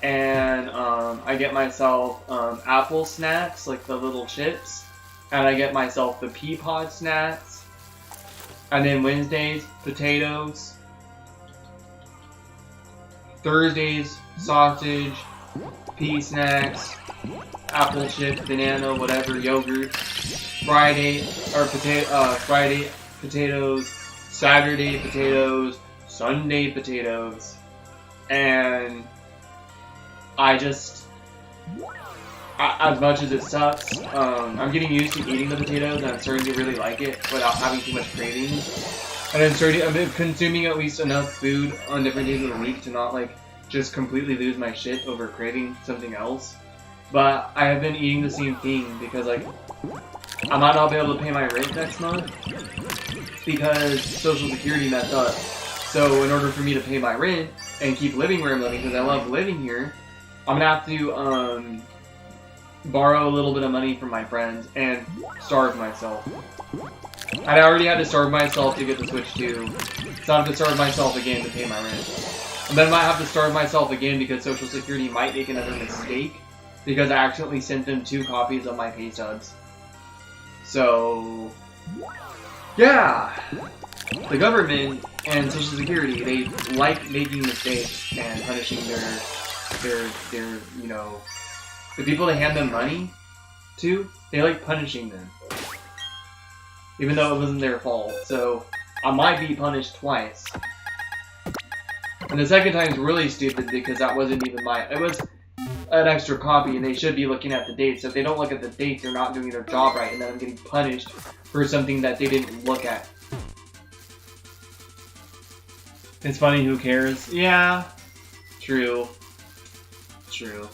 And, I get myself, apple snacks, like the little chips. And I get myself the pea pod snacks. And then Wednesdays, potatoes. Thursdays, sausage, pea snacks, apple chips, banana, whatever, yogurt. Friday, potatoes. Saturday, potatoes. Sunday, potatoes. And I just, as much as it sucks, I'm getting used to eating the potatoes, and I'm starting to really like it without having too much cravings. And I've been consuming at least enough food on different days of the week to not, like, just completely lose my shit over craving something else. But I have been eating the same thing because, like, I might not be able to pay my rent next month because Social Security messed up. So in order for me to pay my rent and keep living where I'm living, because I love living here, I'm gonna have to borrow a little bit of money from my friends and starve myself. I already had to starve myself to get the Switch 2, so I have to starve myself again to pay my rent. And then I might have to starve myself again because Social Security might make another mistake because I accidentally sent them 2 copies of my pay stubs. So, yeah, the government and Social Security, they like making mistakes and punishing their you know, the people they hand them money to, they like punishing them. Even though it wasn't their fault, so I might be punished twice. And the second time's really stupid because that wasn't even it was an extra copy and they should be looking at the dates. So if they don't look at the dates, they're not doing their job right, and then I'm getting punished for something that they didn't look at. It's funny, who cares? Yeah, true. True.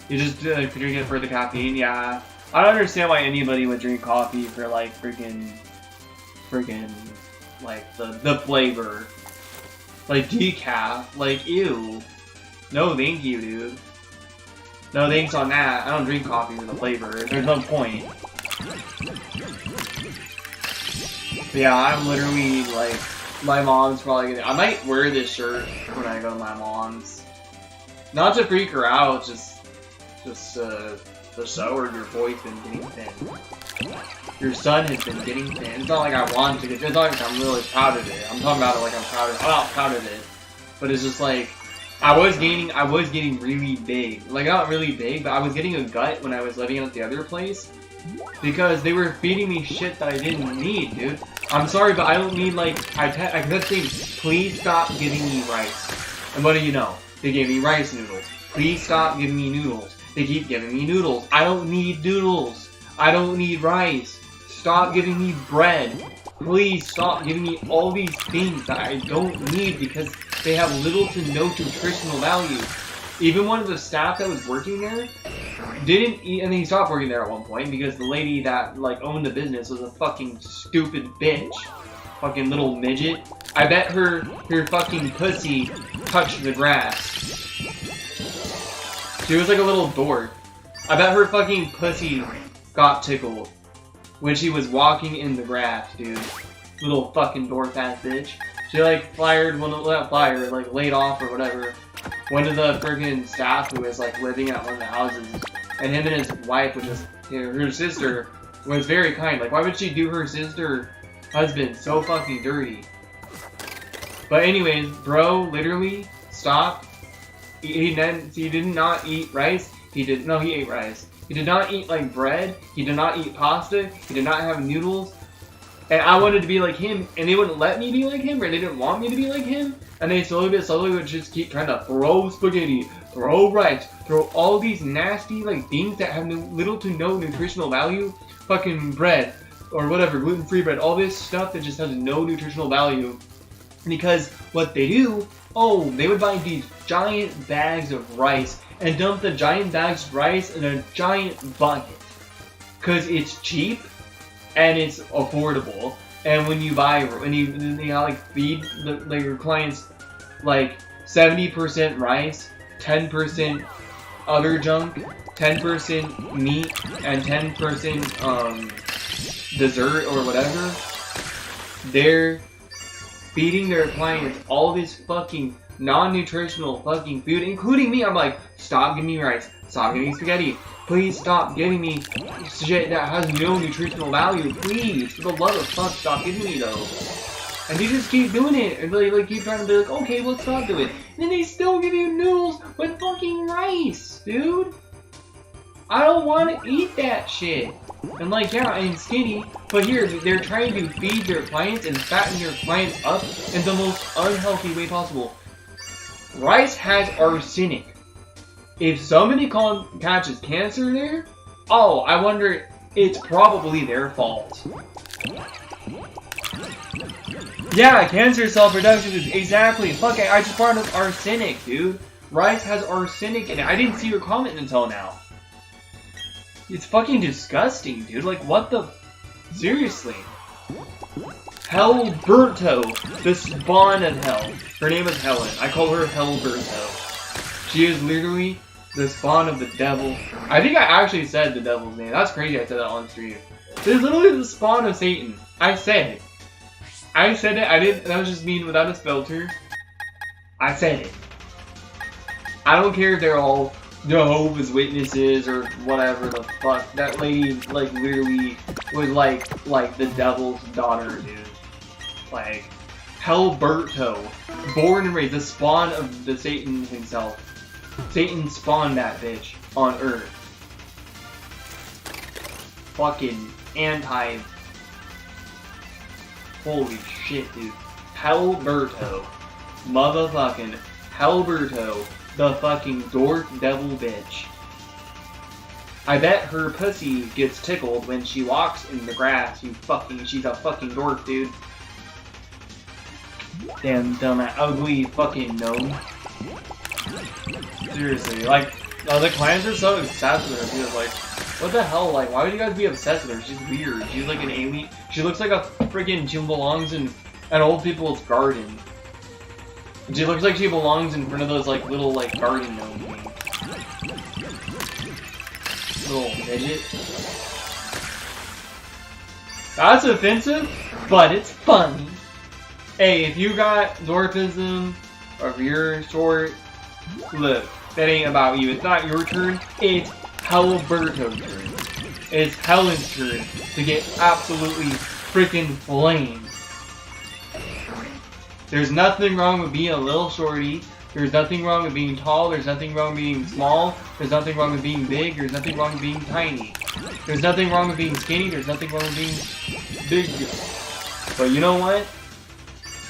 You just drink it for the caffeine, yeah. I don't understand why anybody would drink coffee for like freaking like the flavor. Like decaf, like ew. No thank you, dude. No thanks on that. I don't drink coffee for the flavor. There's no point. But yeah, I'm literally like, my mom's probably gonna, I might wear this shirt when I go to my mom's. Not to freak her out, just the show or your boy's been getting thin. Your son has been getting thin. It's not like I want to get, it's not like I'm really proud of it. I'm talking about it like I'm proud of it. I'm not proud of it. But it's just like, I was getting really big. Like, not really big, but I was getting a gut when I was living at the other place. Because they were feeding me shit that I didn't need, dude. I'm sorry, but I don't need, like, I kept saying, please stop giving me rice. And what do you know? They gave me rice noodles. Please stop giving me noodles. They keep giving me noodles. I don't need noodles. I don't need rice. Stop giving me bread. Please stop giving me all these things that I don't need because they have little to no nutritional value. Even one of the staff that was working there didn't eat, and he stopped working there at one point because the lady that like owned the business was a fucking stupid bitch. Fucking little midget. I bet her fucking pussy touched the grass. She was like a little dork. I bet her fucking pussy got tickled when she was walking in the grass, dude. Little fucking dork ass bitch. She like like laid off or whatever. One of the friggin' staff who was like living at one of the houses, and him and his wife, which was her sister, was very kind. Like, why would she do her sister husband so fucking dirty? But anyways, bro, literally stopped. He did not eat rice. He ate rice. He did not eat like bread. He did not eat pasta. He did not have noodles. And I wanted to be like him, and they wouldn't let me be like him, or they didn't want me to be like him. And they slowly would just keep trying to throw spaghetti, throw rice, throw all these nasty like things that have little to no nutritional value. Fucking bread, or whatever, gluten-free bread, all this stuff that just has no nutritional value. Because what they do, they would buy these giant bags of rice and dump the giant bags of rice in a giant bucket. Cause it's cheap and it's affordable. And when you like feed your clients like 70% rice, 10% other junk, 10% meat, and 10% dessert or whatever, they're feeding their clients all this fucking non-nutritional fucking food, including me. I'm like, stop giving me rice, stop giving me spaghetti, please stop giving me shit that has no nutritional value, please, for the love of fuck, stop giving me those. And they just keep doing it, and they like keep trying to be like, okay, let's stop doing it. And then they still give you noodles with fucking rice, dude. I don't want to eat that shit. And like, yeah, I'm skinny, but here, they're trying to feed their clients and fatten their clients up in the most unhealthy way possible. Rice has arsenic. If somebody catches cancer there, oh, I wonder, it's probably their fault. Yeah, cancer cell production is exactly. Fuck it, I just brought up arsenic, dude. Rice has arsenic in it. I didn't see your comment until now. It's fucking disgusting, dude. Like, what the? Seriously. Hellberto, the spawn of hell. Her name is Helen. I call her Hellberto. She is literally the spawn of the devil. I think I actually said the devil's name. That's crazy I said that on stream. This is literally the spawn of Satan. I said it. I said it. I didn't. That was just mean without a filter. I said it. I don't care if they're all Jehovah's Witnesses or whatever the fuck. That lady, like, literally was like the devil's daughter, dude. Like, Hellberto, born and raised, the spawn of the Satan himself. Satan spawned that bitch on Earth. Fucking anti. Holy shit, dude. Hellberto. Motherfucking Hellberto. The fucking dwarf devil bitch. I bet her pussy gets tickled when she walks in the grass, she's a fucking dwarf, dude. Damn dumb, ugly fucking gnome. Seriously, like, the clans are so obsessed with her, dude. Like, what the hell, like, why would you guys be obsessed with her? She's weird. She's like an alien. She looks like a friggin' she belongs in an old people's garden. She looks like she belongs in front of those, like, little, like, garden gnome things. Little midget. That's offensive, but it's funny. Hey, if you got dwarfism, or if you're short, look, that ain't about you. It's not your turn, it's Hellberto's turn. It's Helen's turn to get absolutely freaking flamed. There's nothing wrong with being a little shorty. There's nothing wrong with being tall. There's nothing wrong with being small. There's nothing wrong with being big. There's nothing wrong with being tiny. There's nothing wrong with being skinny. There's nothing wrong with being big. But you know what?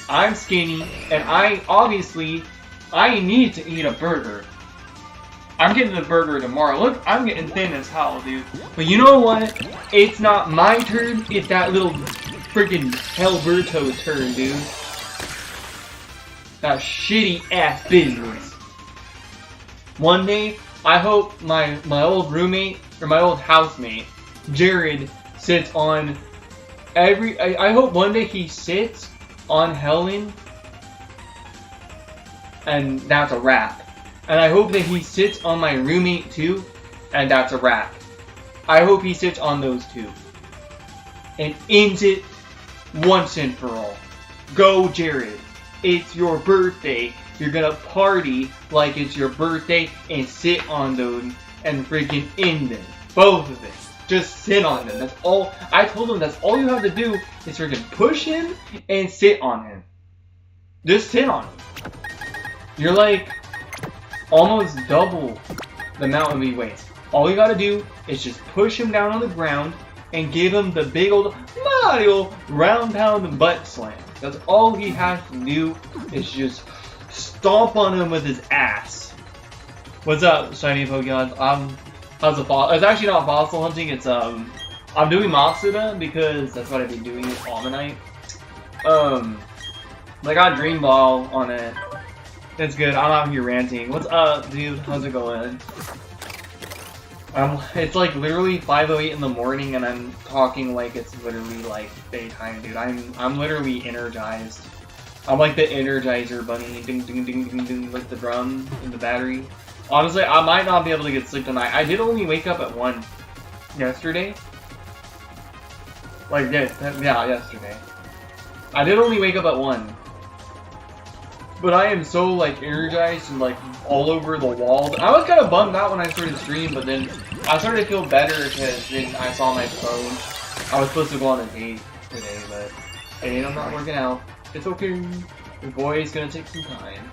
I'm skinny, and I need to eat a burger. I'm getting a burger tomorrow. Look, I'm getting thin as hell, dude. But you know what? It's not my turn. It's that little freaking Hellberto's turn, dude. That shitty ass business. One day, I hope my old roommate or my old housemate, Jared, sits on I hope one day he sits on Helen, and that's a wrap. And I hope that he sits on my roommate too, and that's a wrap. I hope he sits on those two and ends it once and for all. Go, Jared. It's your birthday. You're gonna party like it's your birthday and sit on those and freaking end them. Both of them. Just sit on them. That's all. I told him that's all you have to do is freaking push him and sit on him. Just sit on him. You're like almost double the amount of he weighs. All you gotta do is just push him down on the ground and give him the big old Mario round pound butt slam. That's all he has to do is just stomp on him with his ass. What's up, shiny Pokemon? How's the fossil? It's actually not fossil hunting. It's I'm doing Masuda because that's what I've been doing with Omanyte. I got Dream Ball on it. It's good. I'm out here ranting. What's up, dude? How's it going? It's like literally 5:08 in the morning, and I'm talking like it's literally like daytime, dude. I'm literally energized. I'm like the Energizer Bunny, ding ding ding ding ding, like the drum in the battery. Honestly, I might not be able to get sleep tonight. I did only wake up at 1 yesterday. Like this, yeah, yesterday. I did only wake up at 1. But I am so, like, energized and, like, all over the walls. I was kind of bummed out when I started stream, but then I started to feel better because then I saw my phone. I was supposed to go on a date today, but it ended up not working out. It's okay. Your boy's gonna take some time.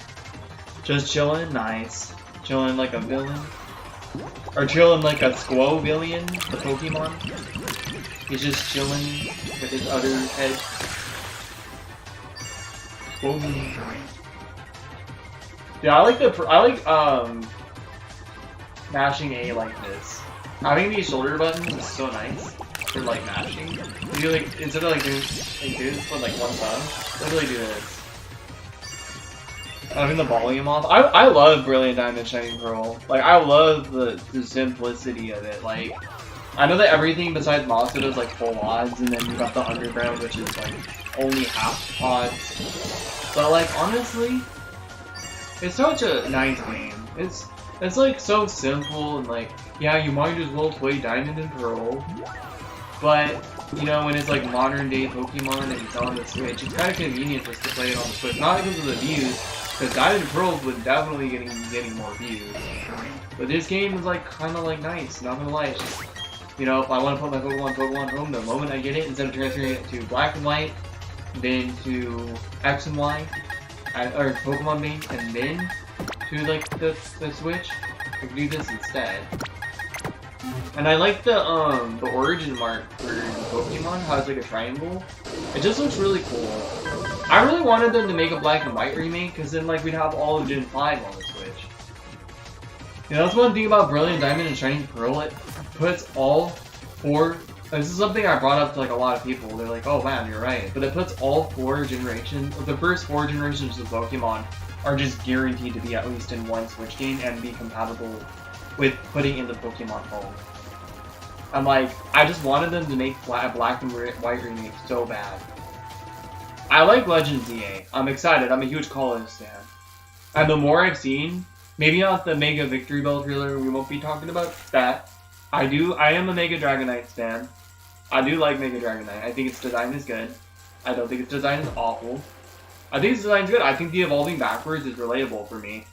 Just chilling, nice. Chilling like a villain. Or chilling like a Squo villain, the Pokemon. He's just chilling with his other head. Squo. Yeah, I like mashing A like this. Having these shoulder buttons is so nice for like mashing. You like instead of like doing like this with like one thumb, literally do this. Having the volume off. I love Brilliant Diamond Shining Pearl. Like I love the simplicity of it. Like I know that everything besides Masuda is like full odds, and then you got the underground, which is like only half odds. But like honestly, it's such a nice game. It's like so simple and like yeah, you might as well play Diamond and Pearl. But you know, when it's like modern day Pokemon and it's on the Switch, it's kind of convenient just to play it on the Switch. Not because of the views, because Diamond and Pearl was definitely getting more views. But this game is like kind of like nice, not gonna lie. It's just, you know, if I want to put my Pokemon home, the moment I get it, instead of transferring it to Black and White, then to X and Y, or Pokemon Bank, and then to like the Switch, I can do this instead. And I like the origin mark for Pokemon, how it's like a triangle. It just looks really cool. I really wanted them to make a Black and White remake, because then like we'd have all of Gen 5 on the Switch. You know, that's one thing about Brilliant Diamond and Shining Pearl, it puts all four, this is something I brought up to like a lot of people, they're like, oh man, you're right, but it puts all four generations, the first four generations of Pokemon are just guaranteed to be at least in one Switch game and be compatible with putting in the Pokemon Home. I'm like, I just wanted them to make a Black and White remake so bad. I like Legends EA. I'm excited. I'm a huge Colossus fan. And the more I've seen, maybe not the Mega Victory Bell trailer, we won't be talking about that. I am a Mega Dragonite fan. I do like Mega Dragonite. I think its design is good. I don't think its design is awful. I think its design is good. I think the evolving backwards is relatable for me.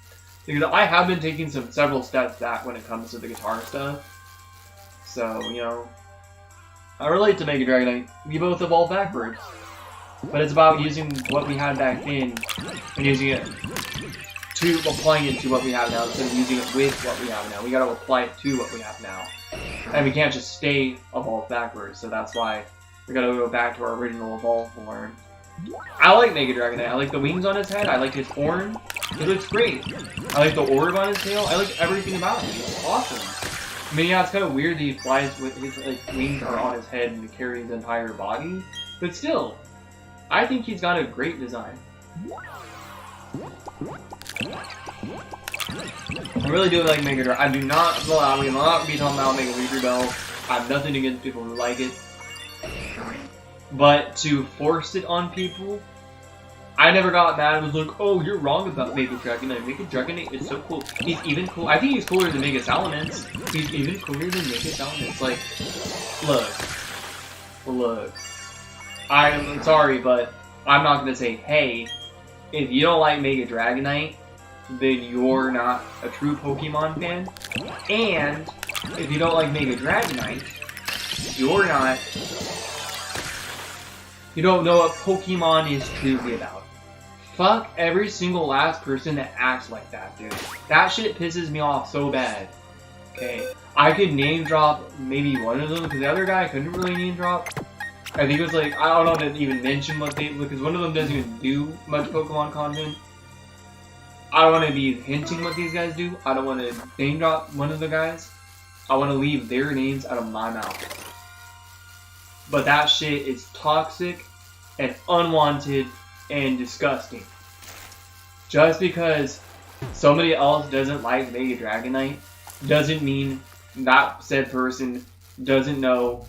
Because I have been taking several steps back when it comes to the guitar stuff. So, you know, I relate to Mega Dragonite. We both evolve backwards. But it's about using what we had back then and using it to, applying it to what we have now instead of using it with what we have now. We gotta apply it to what we have now. And we can't just stay evolved backwards, so that's why we gotta go back to our original evolve form. I like Mega Dragonite. I like the wings on his head. I like his horn. It looks great. I like the orb on his tail. I like everything about him. He's awesome. I mean, yeah, it's kind of weird that he flies with his like wings are on his head and carry his entire body, but still, I think he's got a great design. I really do like Mega Dragonite. I do not allow me not be talking about Mega Victory Bell. I have nothing against people who like it. But to force it on people, I never got mad and was like, oh, you're wrong about Mega Dragonite. Mega Dragonite is so cool. He's even cool. I think he's cooler than Mega Salamence. He's even cooler than Mega Salamence. Like, look. I'm sorry, but I'm not going to say, hey, if you don't like Mega Dragonite, then you're not a true Pokemon fan. And if you don't like Mega Dragonite, you don't know what Pokemon is truly about. Fuck every single last person that acts like that, dude. That shit pisses me off so bad. Okay, I could name drop maybe one of them, because the other guy I couldn't really name drop. I think it was like, I don't know to even mention what they, because one of them doesn't even do much Pokemon content. I don't want to be hinting what these guys do. I don't want to name drop one of the guys. I want to leave their names out of my mouth. But that shit is toxic and unwanted and disgusting. Just because somebody else doesn't like Mega Dragonite doesn't mean that said person doesn't know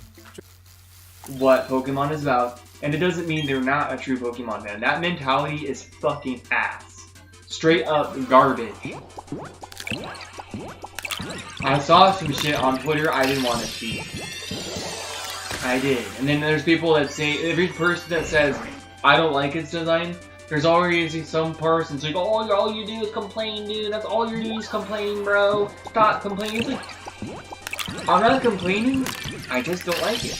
what Pokemon is about, and it doesn't mean they're not a true Pokemon fan. That mentality is fucking ass. Straight up garbage. I saw some shit on Twitter I didn't want to see. I did. And then there's people that say, every person that says, I don't like its design, there's always some person like, oh, all you do is complain, dude. That's all you do is complain, bro. Stop complaining. It's like, I'm not complaining. I just don't like it.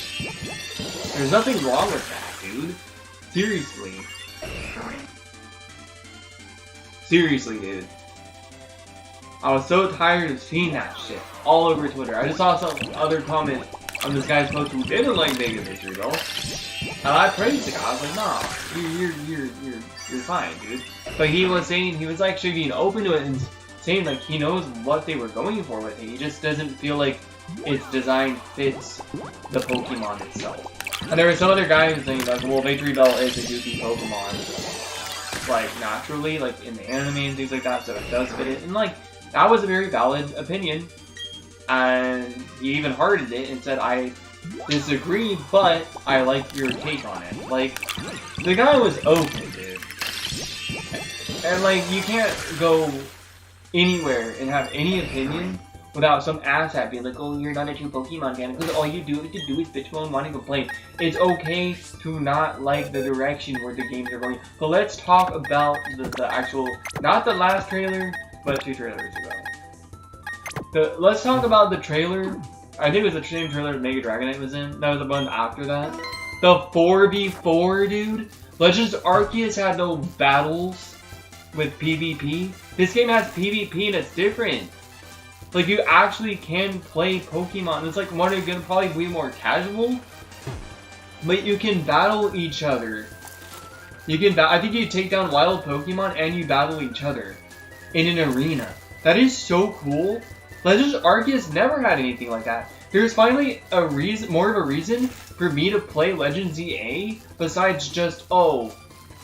There's nothing wrong with that, dude. Seriously. Seriously, dude. I was so tired of seeing that shit all over Twitter. I just saw some other comment on this guy's post who didn't like Mega Victory Bell. And I praised the guy. I was like, nah, you're fine, dude. But he was saying, he was actually being open to it and saying like he knows what they were going for with it. He just doesn't feel like its design fits the Pokemon itself. And there was some other guy who was saying like, well, Victory Bell is a goofy Pokemon, like naturally, like in the anime and things like that, so it does fit it. And like, that was a very valid opinion. And he even hearted it and said, I disagree, but I like your take on it. Like, the guy was open, dude. And like, you can't go anywhere and have any opinion without some asshat being like, oh, you're not a true Pokemon fan, because all you do is bitch and want to complain. It's okay to not like the direction where the games are going. But let's talk about the actual, not the last trailer, but 2 trailers ago. Let's talk about the trailer. I think it was the same trailer that Mega Dragonite was in. That was the one after that. The 4v4, dude. Legends Arceus had no battles with PvP. This game has PvP and it's different. Like, you actually can play Pokemon. It's like, what are you gonna probably be more casual? But you can battle each other. You can I think you take down wild Pokemon and you battle each other in an arena. That is so cool. Legends Arceus never had anything like that. There's finally a reason, more of a reason for me to play Legends EA besides just, oh,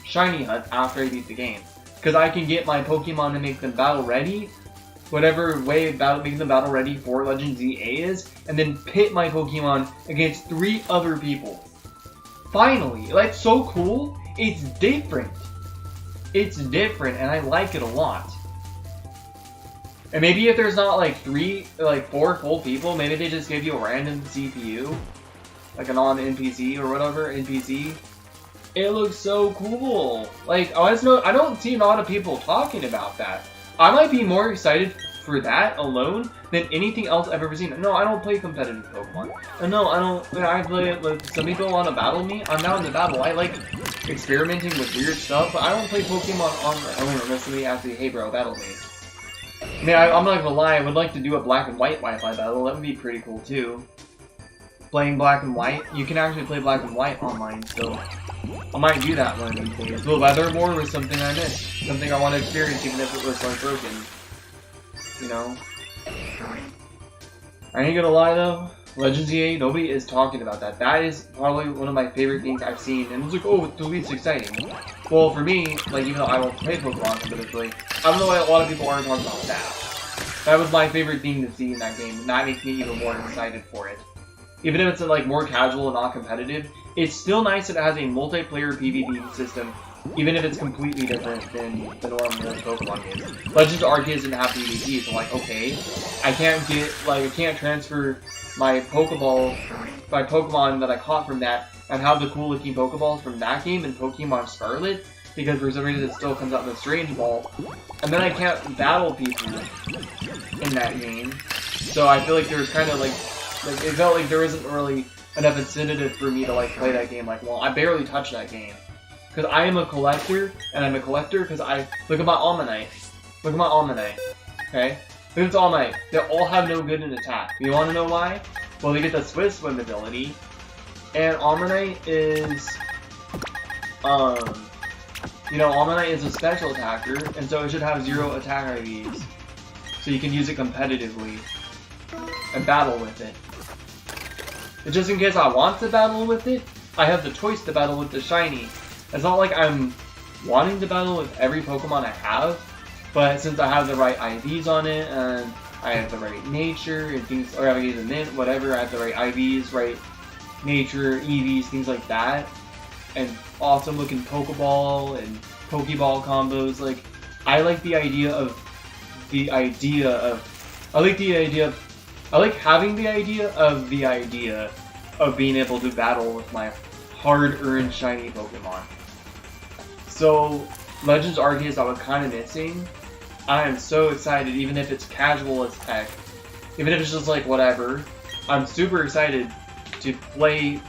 shiny hunt after I beat the game. Because I can get my Pokemon to make them battle ready, whatever way making them battle ready for Legends EA is, and then pit my Pokemon against 3 other people. Finally, like, so cool. It's different. It's different, and I like it a lot. And maybe if there's not like 4 full people, maybe they just give you a random CPU, like a non-NPC or whatever, NPC. It looks so cool. Like, I don't see a lot of people talking about that. I might be more excited for that alone than anything else I've ever seen. No, I don't play competitive Pokemon. And no, I don't. I play it like some people want to battle me. I'm down to battle. I like experimenting with weird stuff, but I don't play Pokemon on my own unless somebody asks me, hey bro, battle me. I mean, I'm not gonna lie, I would like to do a black and white Wi-Fi battle. That would be pretty cool too. Playing black and white, you can actually play black and white online, so I might do that one of these days. The Leathermore was something I missed, something I want to experience, even if it was like broken. You know. I ain't gonna lie though, Legends EA, nobody is talking about that. That is probably one of my favorite things I've seen, and it's like, oh, it's the least exciting. Well, for me, like, even though I don't play Pokemon competitively, I don't know why a lot of people aren't talking about that. That was my favorite thing to see in that game, and that makes me even more excited for it. Even if it's like more casual and not competitive, it's still nice that it has a multiplayer PvP system, even if it's completely different than the normal Pokemon games. Legends Arceus didn't have PvP, so like, okay, I can't transfer my Pokemon that I caught from that and have the cool looking Pokeballs from that game in Pokemon Scarlet, because for some reason it still comes out in the Strange Ball, and then I can't battle people in that game. So I feel like there was kind of like it felt like there isn't really enough incentive for me to like play that game. Like, well, I barely touch that game because I am a collector, and I'm a collector because I look at my Omanyte. Look at my Omanyte. Okay, look at this Omanyte. They all have no good in attack. You want to know why? Well, they get the Swift Swim ability, and Omanyte is, you know, Omanyte is a special attacker, and so it should have 0 attack IVs, so you can use it competitively and battle with it. And just in case I want to battle with it, I have the choice to battle with the shiny. It's not like I'm wanting to battle with every Pokemon I have, but since I have the right IVs on it, and I have the right nature, and things, or I have the mint, whatever, I have the right IVs, right nature, EVs, things like that, and awesome looking Pokeball and Pokeball combos. Like, I like the idea of I like having the idea of being able to battle with my hard-earned shiny Pokemon. So, Legends Arceus I was kind of missing. I am so excited, even if it's casual as heck. Even if it's just like whatever. I'm super excited to play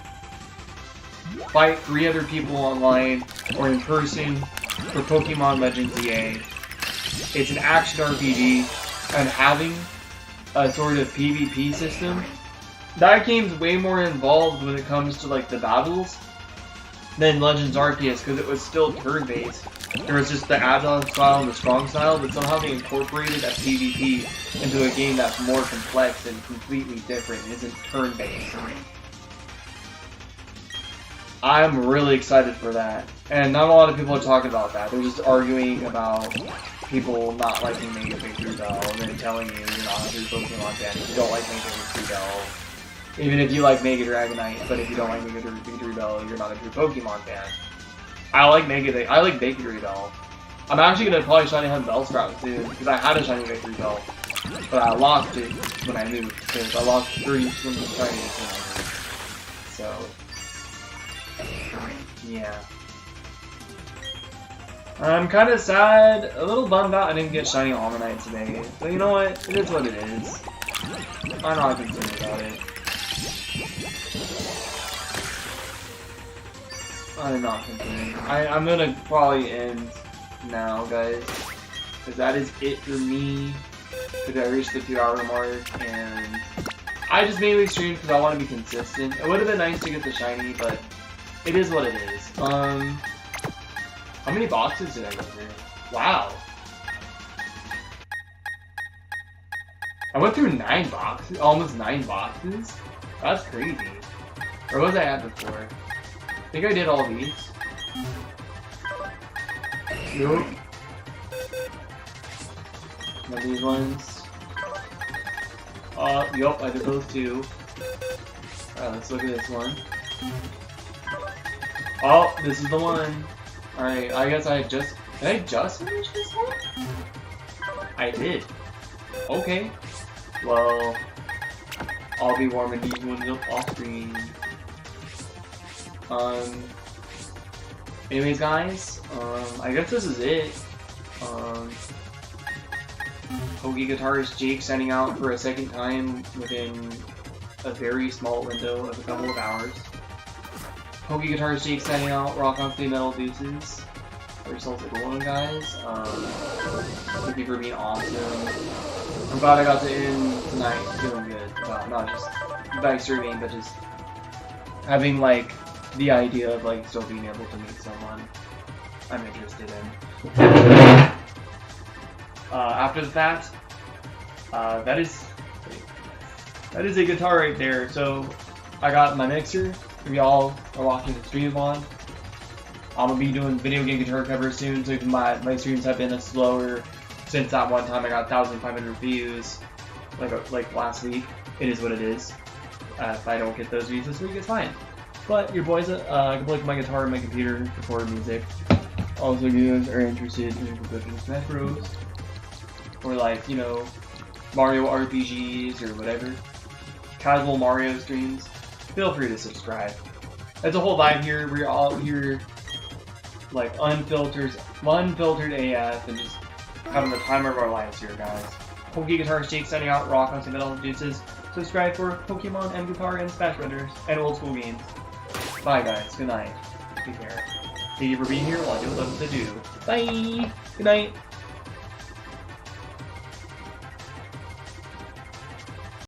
fight 3 other people online or in person for Pokemon Legends EA. It's an action RPG, and having a sort of PvP system, that game's way more involved when it comes to like the battles than Legends Arceus, because it was still turn-based. There was just the agile style and the strong style, but somehow they incorporated a PvP into a game that's more complex and completely different. It isn't turn-based. I'm really excited for that. And not a lot of people are talking about that. They're just arguing about people not liking Mega Victory Bell and then telling you you're not a true Pokemon fan if you don't like Mega Victory Bell. Even if you like Mega Dragonite, but if you don't like Mega Victory Bell, you're not a true Pokemon fan. I like Victory Bell. I'm actually gonna probably shiny hunt Bellsprout soon, because I had a shiny Victory Bell, but I lost it when I moved, because I lost 30 swimming shinies when I moved. So, yeah. I'm kind of sad, a little bummed out I didn't get shiny Omanyte today, but you know what? It is what it is. I'm not concerned about it. I'm not concerned. I'm gonna probably end now, guys, because that is it for me. Because I reached the 2-hour mark, and I just mainly streamed because I want to be consistent. It would have been nice to get the shiny, but it is what it is. How many boxes did I go through? Wow. I went through 9 boxes, almost 9 boxes. That's crazy. Or what was I at before? I think I did all these. Nope. Not these ones. Yup, I did those too. Alright, let's look at this one. Oh, this is the one. Alright, I guess did I just finish this one? I did. Okay. Well, I'll be warming these ones up off screen. Anyways, guys, I guess this is it. Poke Guitarist Jake signing out for a second time within a very small window of a couple of hours. Poke Guitarist Jake signing out, rock on Stay Metal Deuces. Have yourselves a good one, guys. Thank you for being awesome. I'm glad I got to end tonight feeling good. Not just by streaming, but just having like the idea of like still being able to meet someone I'm interested in. After the fact, that is a guitar right there. So I got my mixer. If y'all are watching the stream on, I'm gonna be doing video game guitar covers soon. So my streams have been slower since that one time I got 1,500 views, like last week. It is what it is. If I don't get those views this week, it's fine. But your boys, I can play my guitar and my computer, record music. Also, if you guys are interested in professional Smash Bros. Or like, you know, Mario RPGs or whatever, casual Mario streams, feel free to subscribe. There's a whole vibe here. We're all here, like unfiltered AF, and just having the time of our lives here, guys. Poke Guitarist Jake signing out. Rock on some metal juices. Subscribe for Pokemon and guitar and Smash Brothers and old school games. Bye, guys. Good night. Take care. Thank you for being here. I'll do what I love to do. Bye. Good night.